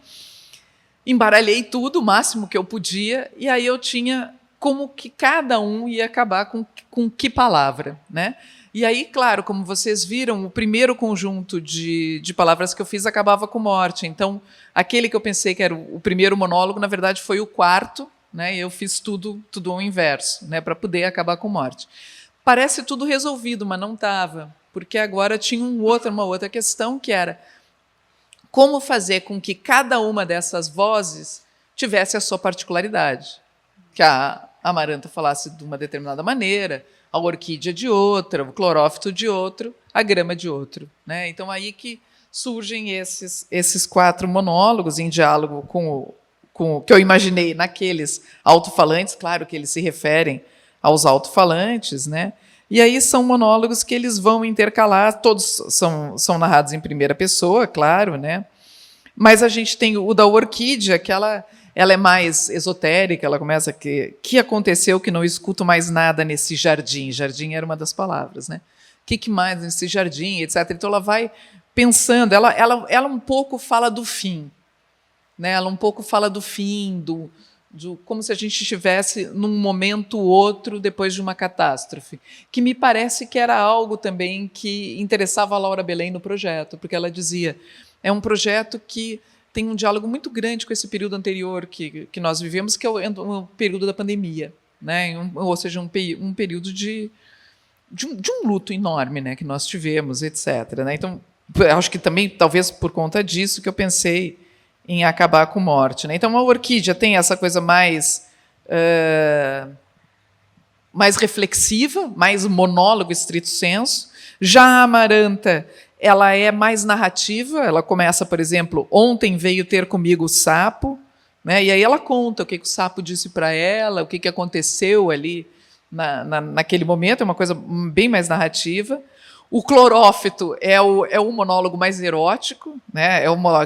Embaralhei tudo, o máximo que eu podia, e aí eu tinha como que cada um ia acabar com que palavra, né? E aí, claro, como vocês viram, o primeiro conjunto de palavras que eu fiz acabava com morte. Então, aquele que eu pensei que era o primeiro monólogo, na verdade, foi o quarto, né? E eu fiz tudo ao inverso, né? Para poder acabar com morte. Parece tudo resolvido, mas não estava, porque agora tinha uma outra questão, que era como fazer com que cada uma dessas vozes tivesse a sua particularidade. Que a amaranta falasse de uma determinada maneira, a orquídea de outra, o clorófito de outro, a grama de outro. Né? Então, aí que surgem esses 4 monólogos em diálogo com o que eu imaginei naqueles alto-falantes, claro que eles se referem aos alto-falantes, né? E aí são monólogos que eles vão intercalar, todos são narrados em primeira pessoa, claro, né? Mas a gente tem o da orquídea, que ela é mais esotérica, ela começa que aconteceu que não escuto mais nada nesse jardim. Jardim era uma das palavras, né? O que mais nesse jardim, etc. Então ela vai pensando, ela um pouco fala do fim, né? Ela um pouco fala do fim, como se a gente estivesse num momento ou outro depois de uma catástrofe, que me parece que era algo também que interessava a Laura Belém no projeto, porque ela dizia, é um projeto que tem um diálogo muito grande com esse período anterior que nós vivemos, que é o período da pandemia, né? Ou seja, um período de um luto enorme, né? Que nós tivemos, etc. Né? Então, acho que também, talvez por conta disso, que eu pensei em acabar com morte. Né? Então, a orquídea tem essa coisa mais reflexiva, mais monólogo estrito sensu. Já a amaranta, ela é mais narrativa, ela começa, por exemplo, ontem veio ter comigo o sapo, né? E aí ela conta o que o sapo disse para ela, o que aconteceu ali naquele momento, é uma coisa bem mais narrativa. O clorófito é o monólogo mais erótico, né?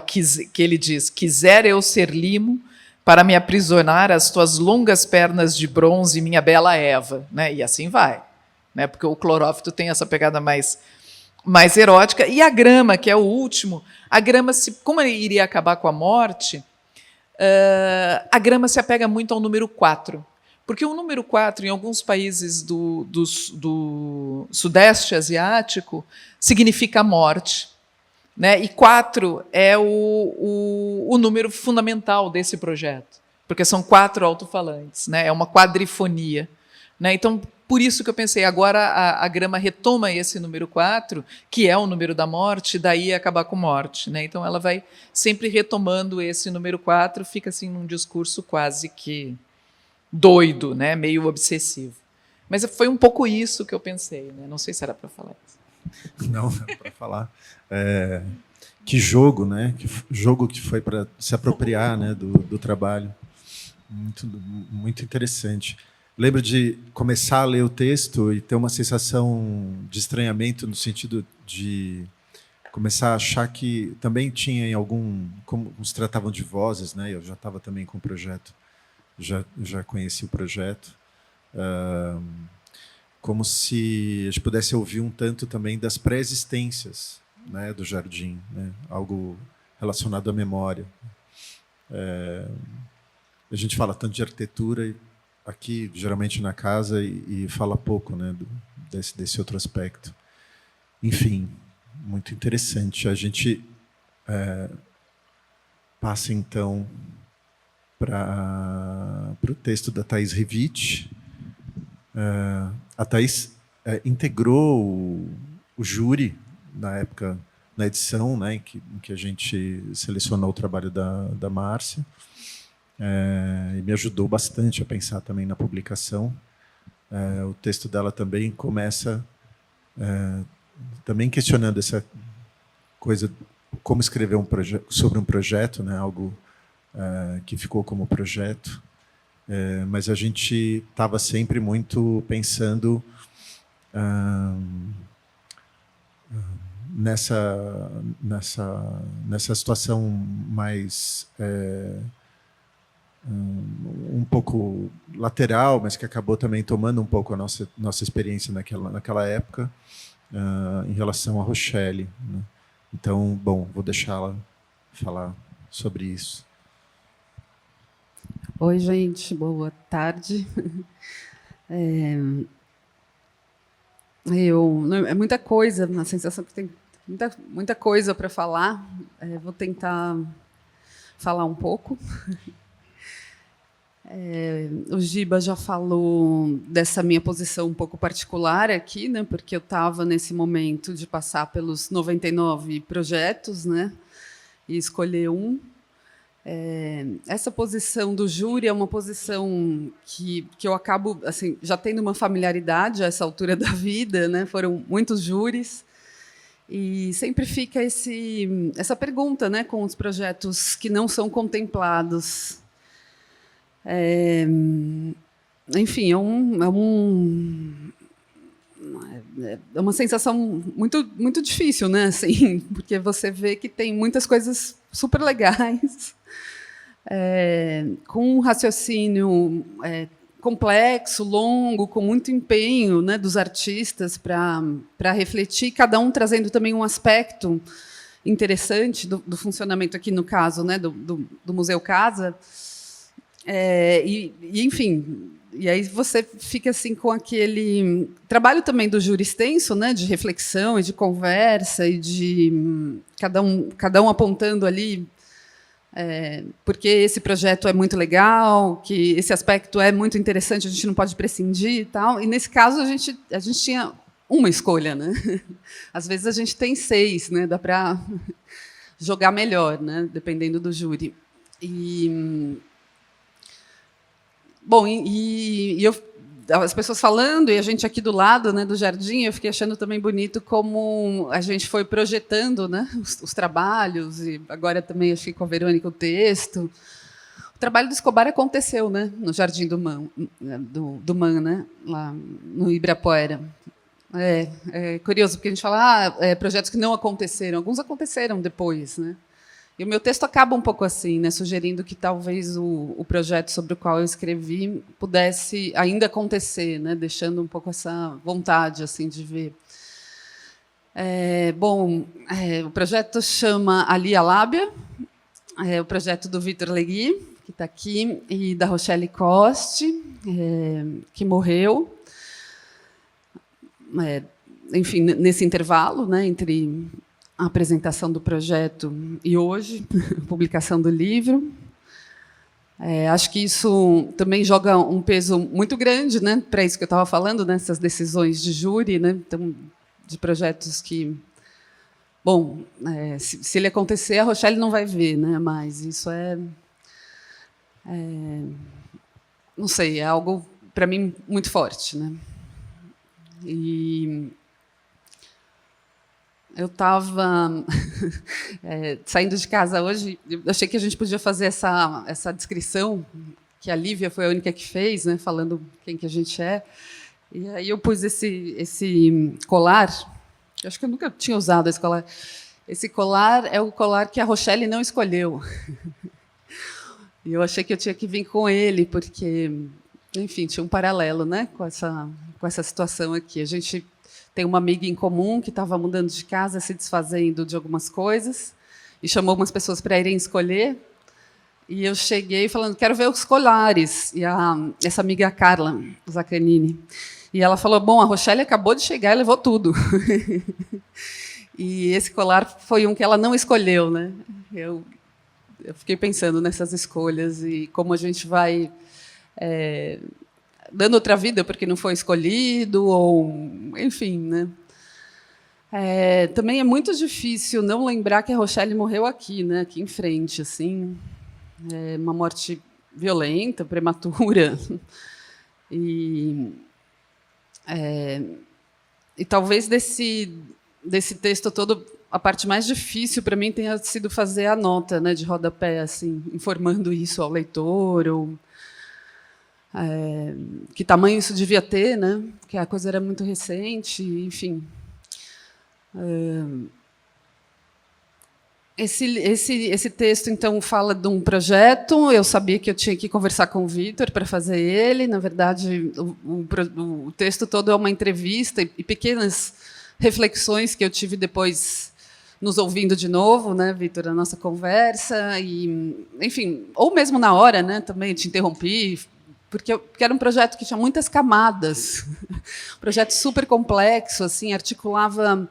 Que ele diz, quiser eu ser limo para me aprisionar as tuas longas pernas de bronze, minha bela Eva, né? E assim vai, né? Porque o clorófito tem essa pegada mais erótica. E a grama, que é o último, a grama, como ele iria acabar com a morte, a grama se apega muito ao número 4. Porque o número 4, em alguns países do Sudeste Asiático, significa morte. Né? E 4 é o número fundamental desse projeto, porque são 4 alto-falantes, né? É uma quadrifonia. Né? Então, por isso que eu pensei, agora a grama retoma esse número 4, que é o número da morte, daí acabar com morte. Né? Então, ela vai sempre retomando esse número 4, fica assim num discurso quase que doido, né? Meio obsessivo. Mas foi um pouco isso que eu pensei. Né? Não sei se era para falar isso. Não, era para falar. Que jogo, né? Que jogo que foi para se apropriar, né, do trabalho. Muito interessante. Lembro de começar a ler o texto e ter uma sensação de estranhamento no sentido de começar a achar que também tinha em como se tratavam de vozes, né? Eu já estava também com o projeto, já conheci o projeto, como se a gente pudesse ouvir um tanto também das pré-existências, né, do jardim, né? Algo relacionado à memória. A gente fala tanto de arquitetura aqui, geralmente na casa, e fala pouco, né, desse outro aspecto. Enfim, muito interessante. A gente passa, então, para o texto da Thais Rivit. A Thais integrou o júri, na época, na edição, né, em que a gente selecionou o trabalho da Márcia, e me ajudou bastante a pensar também na publicação. O texto dela também começa também questionando essa coisa, como escrever sobre um projeto, né, algo que ficou como projeto, mas a gente estava sempre muito pensando nessa situação mais um pouco lateral, mas que acabou também tomando um pouco a nossa experiência naquela época, em relação a Rochelle, né? Então, bom, vou deixá-la falar sobre isso. Oi, gente, boa tarde. É muita coisa, a sensação que tem muita coisa para falar. Vou tentar falar um pouco. O Giba já falou dessa minha posição um pouco particular aqui, né, porque eu estava nesse momento de passar pelos 99 projetos, né, e escolher um. Essa posição do júri é uma posição que eu acabo assim, já tendo uma familiaridade a essa altura da vida, né, foram muitos júris, e sempre fica essa pergunta, né, com os projetos que não são contemplados. Enfim, é uma sensação muito difícil, né? Assim, porque você vê que tem muitas coisas super legais, com um raciocínio complexo, longo, com muito empenho, né, dos artistas para refletir, cada um trazendo também um aspecto interessante do funcionamento aqui, no caso, né, do Museu Casa. Enfim, e aí você fica assim com aquele trabalho também do júri extenso, né, de reflexão e de conversa e de cada um apontando ali porque esse projeto é muito legal, que esse aspecto é muito interessante, a gente não pode prescindir e tal. E nesse caso a gente tinha uma escolha, né? Às vezes a gente tem 6, né? Dá para jogar melhor, né? Dependendo do júri. Bom, as pessoas falando, e a gente aqui do lado, né, do jardim, eu fiquei achando também bonito como a gente foi projetando, né, os trabalhos, e agora também acho que com a Verônica o texto. O trabalho do Escobar aconteceu, né, no Jardim do Man, né, lá no Ibirapuera. É curioso, porque a gente fala projetos que não aconteceram. Alguns aconteceram depois, né? E o meu texto acaba um pouco assim, né, sugerindo que talvez o projeto sobre o qual eu escrevi pudesse ainda acontecer, né, deixando um pouco essa vontade assim de ver. O projeto chama Ali a Lábia, o projeto do Vitor Legui, que está aqui, e da Rochelle Coste, que morreu. Enfim, nesse intervalo, né, entre a apresentação do projeto e hoje, a publicação do livro. Acho que isso também joga um peso muito grande, né, para isso que eu estava falando, nessas decisões de júri, né, então, de projetos que... Bom, se ele acontecer, a Rochelle não vai ver, né, mas isso não sei, é algo, para mim, muito forte, né? E eu estava saindo de casa hoje, eu achei que a gente podia fazer essa descrição, que a Lívia foi a única que fez, né, falando quem que a gente é. E aí eu pus esse colar, eu acho que eu nunca tinha usado esse colar. Esse colar é o colar que a Rochelle não escolheu. E eu achei que eu tinha que vir com ele, porque, enfim, tinha um paralelo, né, com essa situação aqui. A gente tem uma amiga em comum que estava mudando de casa, se desfazendo de algumas coisas, e chamou umas pessoas para irem escolher. E eu cheguei falando, quero ver os colares. E essa amiga Carla Zaccanini. E ela falou, bom, a Rochelle acabou de chegar e levou tudo. E esse colar foi um que ela não escolheu, né? Eu fiquei pensando nessas escolhas e como a gente vai dando outra vida porque não foi escolhido, ou enfim, né? Também é muito difícil não lembrar que a Rochelle morreu aqui, né? Aqui em frente, assim, uma morte violenta, prematura, e talvez desse texto todo a parte mais difícil para mim tenha sido fazer a nota, né, de rodapé, assim, informando isso ao leitor, ou que tamanho isso devia ter, né, que a coisa era muito recente, enfim. Esse texto, então, fala de um projeto. Eu sabia que eu tinha que conversar com o Vitor para fazer ele. Na verdade, o texto todo é uma entrevista e pequenas reflexões que eu tive depois nos ouvindo de novo, né, Vitor, a nossa conversa, e, enfim, ou mesmo na hora, né, também te interrompi, porque era um projeto que tinha muitas camadas, um projeto super complexo, assim, articulava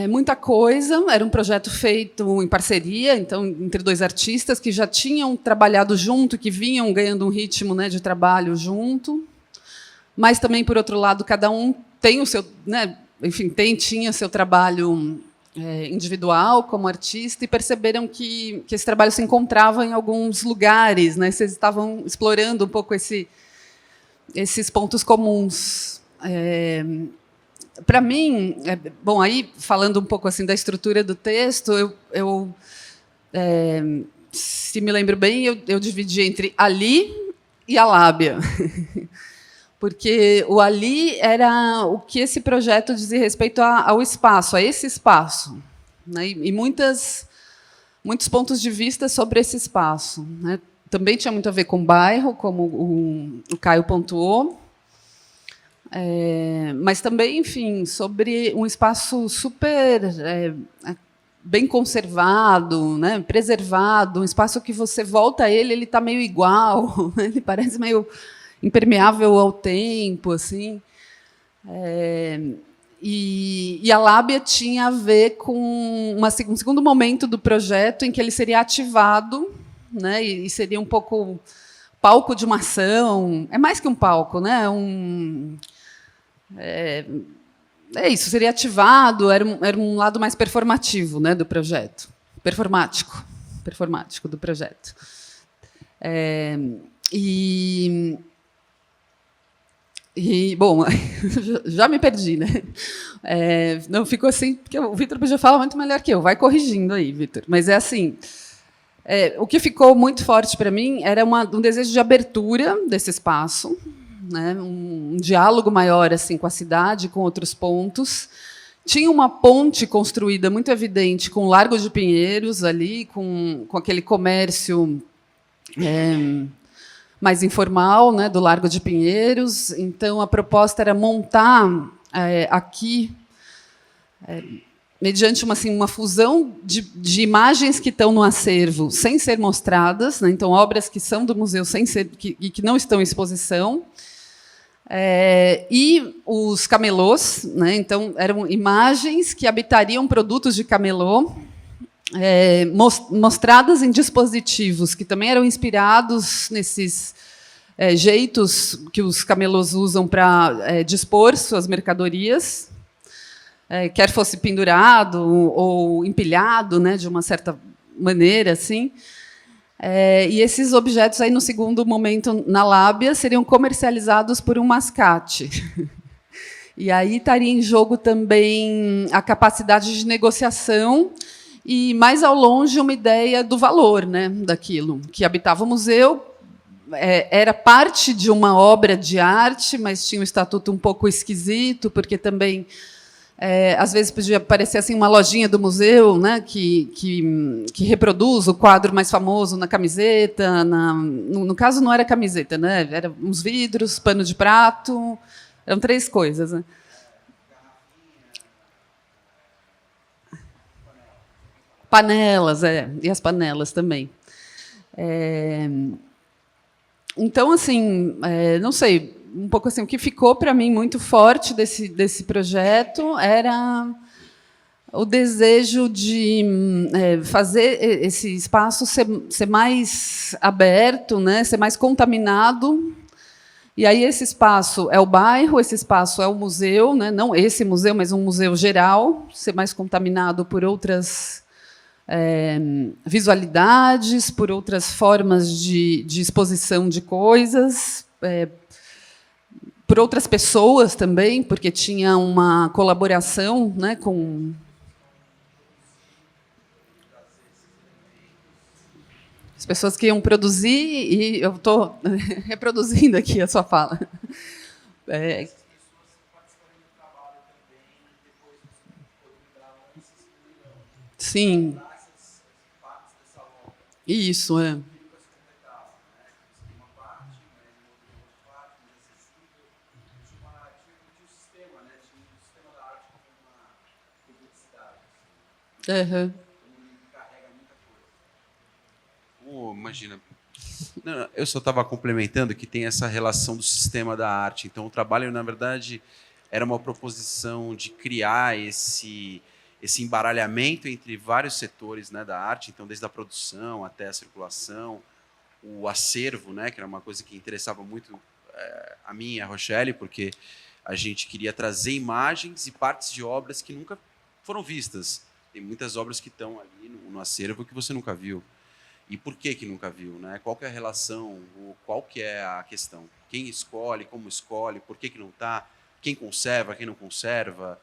muita coisa. Era um projeto feito em parceria, então, entre dois artistas que já tinham trabalhado junto, que vinham ganhando um ritmo, né, de trabalho junto, mas também, por outro lado, cada um tem o seu, né, enfim, tinha seu trabalho individual como artista, e perceberam que esse trabalho se encontrava em alguns lugares, né? Vocês estavam explorando um pouco esses pontos comuns. Para mim, bom, aí falando um pouco assim da estrutura do texto, eu se me lembro bem, eu dividi entre ali e a lábia. Porque o ali era o que esse projeto dizia respeito ao espaço, a esse espaço, né? E muitos pontos de vista sobre esse espaço, né? Também tinha muito a ver com o bairro, como o Caio pontuou, mas também, enfim, sobre um espaço super bem conservado, né? Preservado, um espaço que você volta a ele está meio igual, né? Ele parece meio impermeável ao tempo, assim. E a lábia tinha a ver com um segundo momento do projeto em que ele seria ativado, né, e seria um pouco palco de uma ação. É mais que um palco, né? Isso, seria ativado, era um lado mais performativo, né, do projeto, performático do projeto. E, bom, já me perdi, né? Não, ficou assim, porque o Vitor podia falar muito melhor que eu. Vai corrigindo aí, Vitor. Mas é assim, o que ficou muito forte para mim era um desejo de abertura desse espaço, né? Um diálogo maior assim com a cidade, com outros pontos. Tinha uma ponte construída muito evidente com o Largo de Pinheiros ali, com aquele comércio mais informal, né, do Largo de Pinheiros. Então, a proposta era montar aqui, mediante uma fusão de imagens que estão no acervo sem ser mostradas, né, então, obras que são do museu que não estão em exposição, e os camelôs, né, então, eram imagens que habitariam produtos de camelô, mostradas em dispositivos que também eram inspirados nesses jeitos que os camelôs usam para dispor suas mercadorias, quer fosse pendurado ou empilhado, né, de uma certa maneira, assim. E esses objetos, aí, no segundo momento, na lábia, seriam comercializados por um mascate. E aí estaria em jogo também a capacidade de negociação e, mais ao longe, uma ideia do valor, né, daquilo, que habitava o museu, era parte de uma obra de arte, mas tinha um estatuto um pouco esquisito, porque também, às vezes, podia parecer assim, uma lojinha do museu, né, que reproduz o quadro mais famoso na camiseta. No caso, não era camiseta, né, era uns vidros, pano de prato, eram 3 coisas, né? Panelas, e as panelas também. Então, assim, não sei, um pouco assim, o que ficou para mim muito forte desse projeto era o desejo de fazer esse espaço ser mais aberto, né, ser mais contaminado. E aí esse espaço é o bairro, esse espaço é o museu, né, não esse museu, mas um museu geral, ser mais contaminado por outras visualidades, por outras formas de exposição de coisas, por outras pessoas também, porque tinha uma colaboração, né, com as pessoas que iam produzir, e eu estou reproduzindo aqui a sua fala. Sim. Isso, é. Uhum. Imagina. Não, eu só estava complementando que tem essa relação do sistema da arte. Então, o trabalho, na verdade, era uma proposição de criar esse embaralhamento entre vários setores, né, da arte. Então, desde a produção até a circulação, o acervo, né, que era uma coisa que interessava muito a mim e a Rochelle, porque a gente queria trazer imagens e partes de obras que nunca foram vistas. Tem muitas obras que estão ali no acervo que você nunca viu. E por que nunca viu, né? Qual que é a relação, qual que é a questão? Quem escolhe, como escolhe, por que não está, quem conserva, quem não conserva.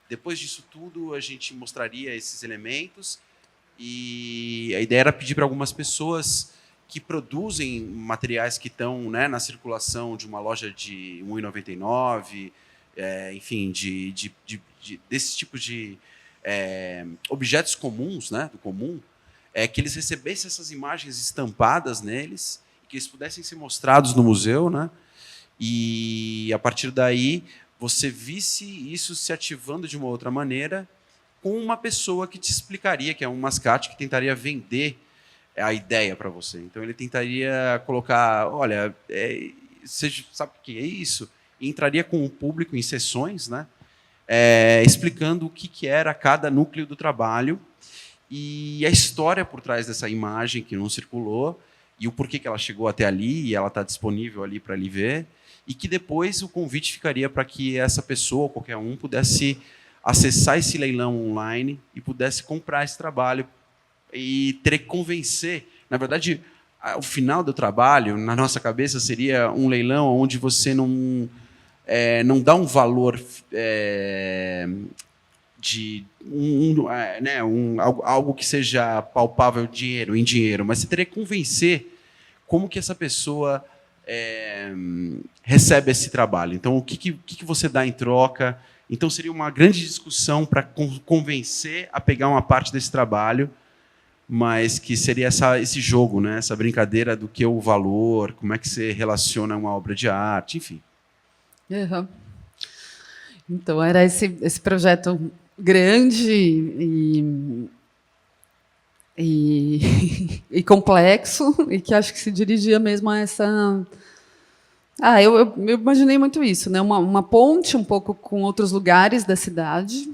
Depois disso tudo, a gente mostraria esses elementos e a ideia era pedir para algumas pessoas que produzem materiais que estão, né, na circulação de uma loja de R$ 1,99, enfim, desse tipo de objetos comuns, né, do comum, que eles recebessem essas imagens estampadas neles, que eles pudessem ser mostrados no museu, né? E, a partir daí, você visse isso se ativando de uma outra maneira com uma pessoa que te explicaria, que é um mascate que tentaria vender a ideia para você. Então, ele tentaria colocar, olha, você sabe o que é isso? E entraria com o público em sessões, né? Explicando o que era cada núcleo do trabalho, e a história por trás dessa imagem que não circulou, e o porquê que ela chegou até ali, e ela está disponível ali para ali ver, e que depois o convite ficaria para que essa pessoa, ou qualquer um, pudesse acessar esse leilão online e pudesse comprar esse trabalho e ter que convencer. Na verdade, o final do trabalho, na nossa cabeça, seria um leilão onde você não dá um valor de algo que seja palpável em dinheiro, mas você teria que convencer como que essa pessoa recebe esse trabalho. Então, o que você dá em troca? Então, seria uma grande discussão para convencer a pegar uma parte desse trabalho, mas que seria esse jogo, né? Essa brincadeira do que é o valor, como é que você relaciona uma obra de arte, enfim. Uhum. Então, era esse projeto grande e complexo, e que acho que se dirigia mesmo a essa... eu imaginei muito isso, né? Uma ponte um pouco com outros lugares da cidade,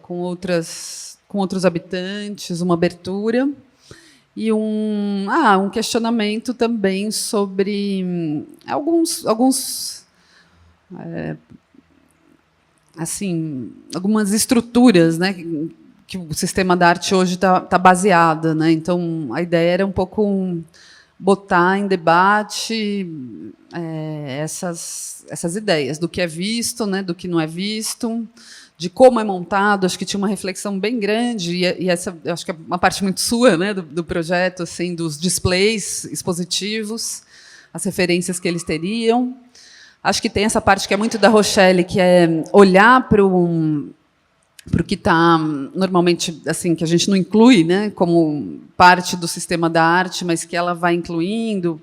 com outros habitantes, uma abertura, e um questionamento também sobre alguns assim, algumas estruturas, né, que o sistema da arte hoje tá baseada, né? Então, a ideia era um pouco botar em debate essas ideias do que é visto, né, do que não é visto, de como é montado. Acho que tinha uma reflexão bem grande, e essa, eu acho que é uma parte muito sua, né, do projeto, assim, dos displays expositivos, as referências que eles teriam. Acho que tem essa parte que é muito da Rochelle, que é olhar para o que está normalmente, assim, que a gente não inclui, né, como parte do sistema da arte, mas que ela vai incluindo.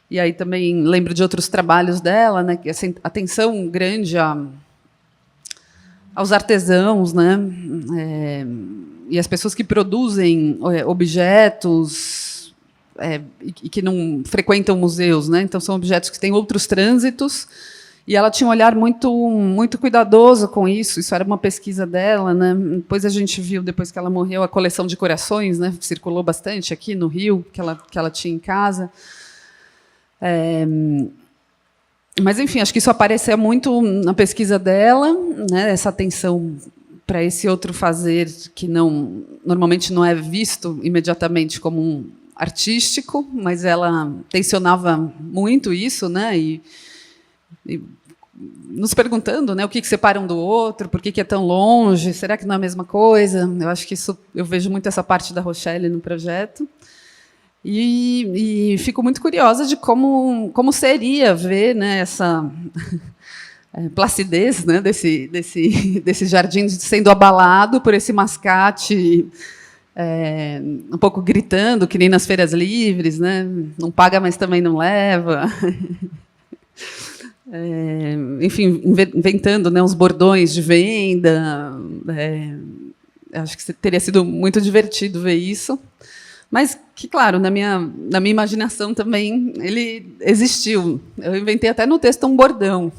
E aí também lembro de outros trabalhos dela, né, que assim, atenção grande aos artesãos, né, e as pessoas que produzem objetos e que não frequentam museus, né? Então são objetos que têm outros trânsitos. E ela tinha um olhar muito cuidadoso com isso. Isso era uma pesquisa dela, né? Depois a gente viu, depois que ela morreu, a coleção de corações, né? Circulou bastante aqui no Rio, que ela tinha em casa. Mas, enfim, acho que isso aparecia muito na pesquisa dela, né? Essa atenção para esse outro fazer que normalmente não é visto imediatamente como um artístico, mas ela tensionava muito isso, né? E nos perguntando, né, o que separa um do outro, por que é tão longe, será que não é a mesma coisa? Eu acho que eu vejo muito essa parte da Rochelle no projeto. E fico muito curiosa de como seria ver, né, essa placidez, né, desse jardim sendo abalado por esse mascate um pouco gritando, que nem nas feiras livres, né, não paga, mas também não leva. Enfim, inventando, né, uns bordões de venda. Acho que teria sido muito divertido ver isso. Mas que, claro, na minha imaginação também ele existiu. Eu inventei até no texto um bordão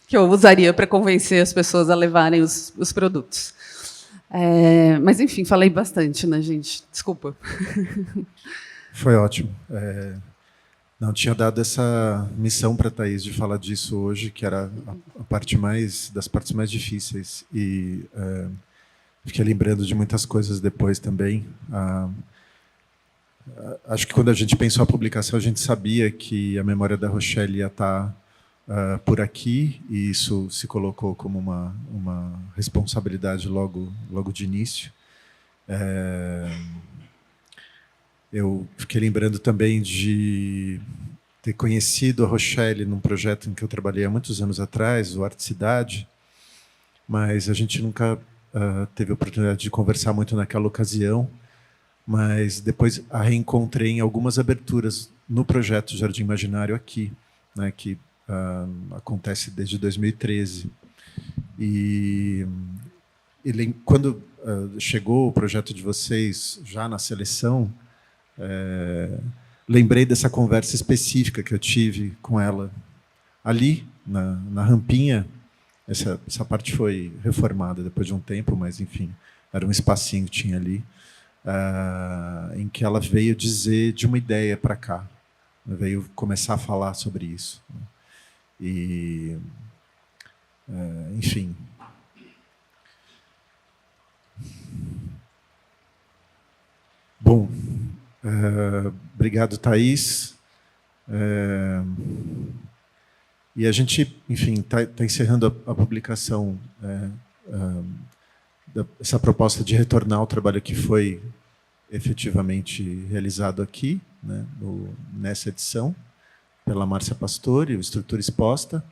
que eu usaria para convencer as pessoas a levarem os produtos. Mas, enfim, falei bastante, né, gente? Desculpa. Foi ótimo. Não tinha dado essa missão para a Thaís de falar disso hoje, que era a parte das partes mais difíceis. E fiquei lembrando de muitas coisas depois também. Acho que quando a gente pensou a publicação, a gente sabia que a memória da Rochelle ia estar por aqui, e isso se colocou como uma responsabilidade logo de início. Eu fiquei lembrando também de ter conhecido a Rochelle num projeto em que eu trabalhei há muitos anos atrás, o Arte Cidade, mas a gente nunca teve a oportunidade de conversar muito naquela ocasião, mas depois a reencontrei em algumas aberturas no projeto Jardim Imaginário aqui, né, que acontece desde 2013. E quando chegou o projeto de vocês já na seleção, lembrei dessa conversa específica que eu tive com ela ali, na rampinha. Essa parte foi reformada depois de um tempo, mas, enfim, era um espacinho que tinha ali, em que ela veio dizer de uma ideia para cá, veio começar a falar sobre isso. E, enfim... Bom... obrigado, Thaís. E a gente, enfim, está encerrando a publicação dessa proposta de retornar ao trabalho que foi efetivamente realizado aqui, né, nessa edição, pela Márcia Pastore, o Estrutura Exposta,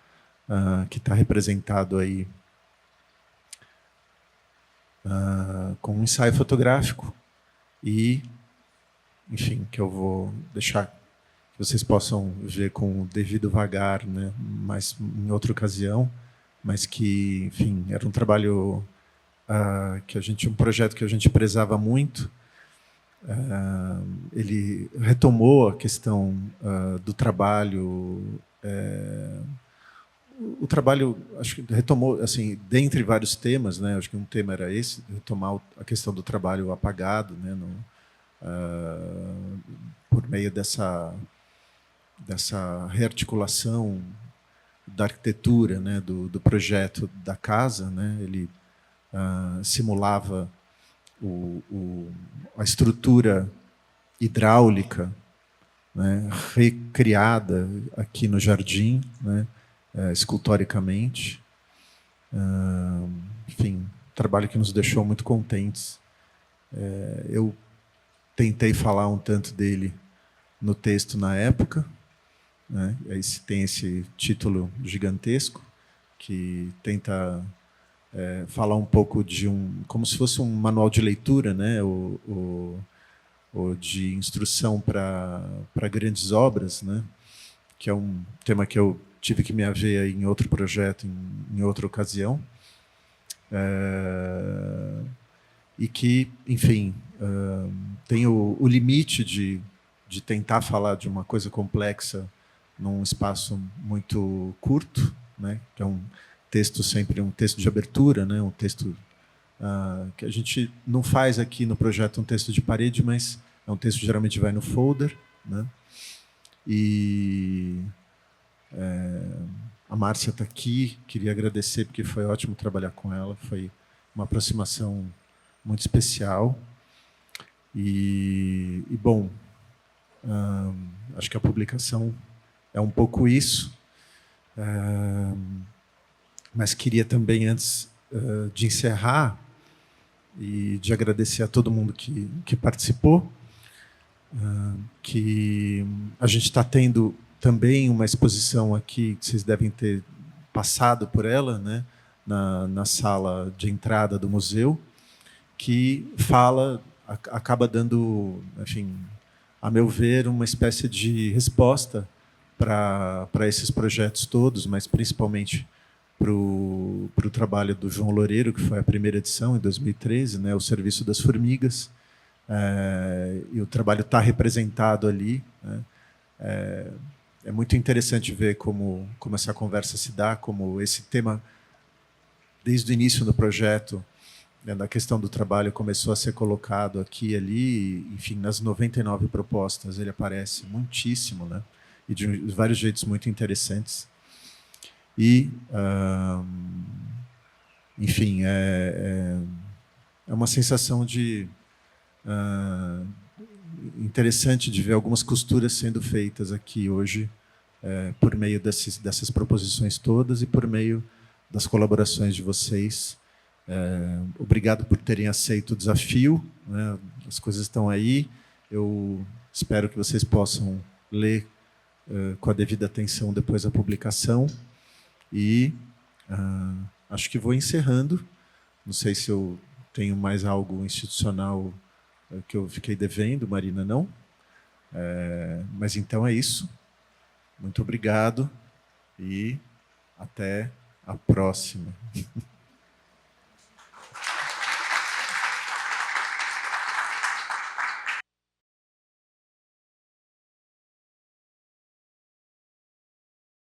que está representado aí com um ensaio fotográfico e, enfim, que eu vou deixar que vocês possam ver com o devido vagar, né, mas em outra ocasião, mas que, enfim, era um trabalho um projeto que a gente prezava muito. Ele retomou a questão do trabalho, o trabalho, acho que retomou, assim, dentre vários temas, né, acho que um tema era esse, retomar a questão do trabalho apagado, né, por meio dessa rearticulação da arquitetura, né, do projeto da casa, né, ele simulava a estrutura hidráulica, né, recriada aqui no jardim, né, escultoricamente. Enfim, trabalho que nos deixou muito contentes. Eu tentei falar um tanto dele no texto na época, né? Aí tem esse título gigantesco que tenta falar um pouco como se fosse um manual de leitura, né? ou de instrução para grandes obras, né? Que é um tema que eu tive que me haver em outro projeto, em outra ocasião. e que, enfim, tem o limite de tentar falar de uma coisa complexa num espaço muito curto, né? Que é um texto sempre um texto de abertura, né? Um texto que a gente não faz aqui no projeto um texto de parede, mas é um texto que geralmente vai no folder, né? E a Márcia está aqui, queria agradecer porque foi ótimo trabalhar com ela, foi uma aproximação muito especial. E bom, acho que a publicação é um pouco isso, mas queria também, antes de encerrar e de agradecer a todo mundo que participou, que a gente está tendo também uma exposição aqui, que vocês devem ter passado por ela, né, na sala de entrada do museu, que acaba dando, enfim, a meu ver, uma espécie de resposta para esses projetos todos, mas principalmente para o trabalho do João Loureiro, que foi a primeira edição, em 2013, né, o Serviço das Formigas, e o trabalho está representado ali, né. É muito interessante ver como essa conversa se dá, como esse tema, desde o início do projeto, né, da questão do trabalho, começou a ser colocado aqui e ali, enfim, nas 99 propostas ele aparece muitíssimo, né, e de vários jeitos muito interessantes. E, enfim, é uma sensação interessante de ver algumas costuras sendo feitas aqui hoje, por meio dessas proposições todas e por meio das colaborações de vocês. Obrigado por terem aceito o desafio, né? As coisas estão aí. Eu espero que vocês possam ler com a devida atenção depois da publicação. E acho que vou encerrando. Não sei se eu tenho mais algo institucional que eu fiquei devendo, Marina, não? Mas então é isso. Muito obrigado e até a próxima.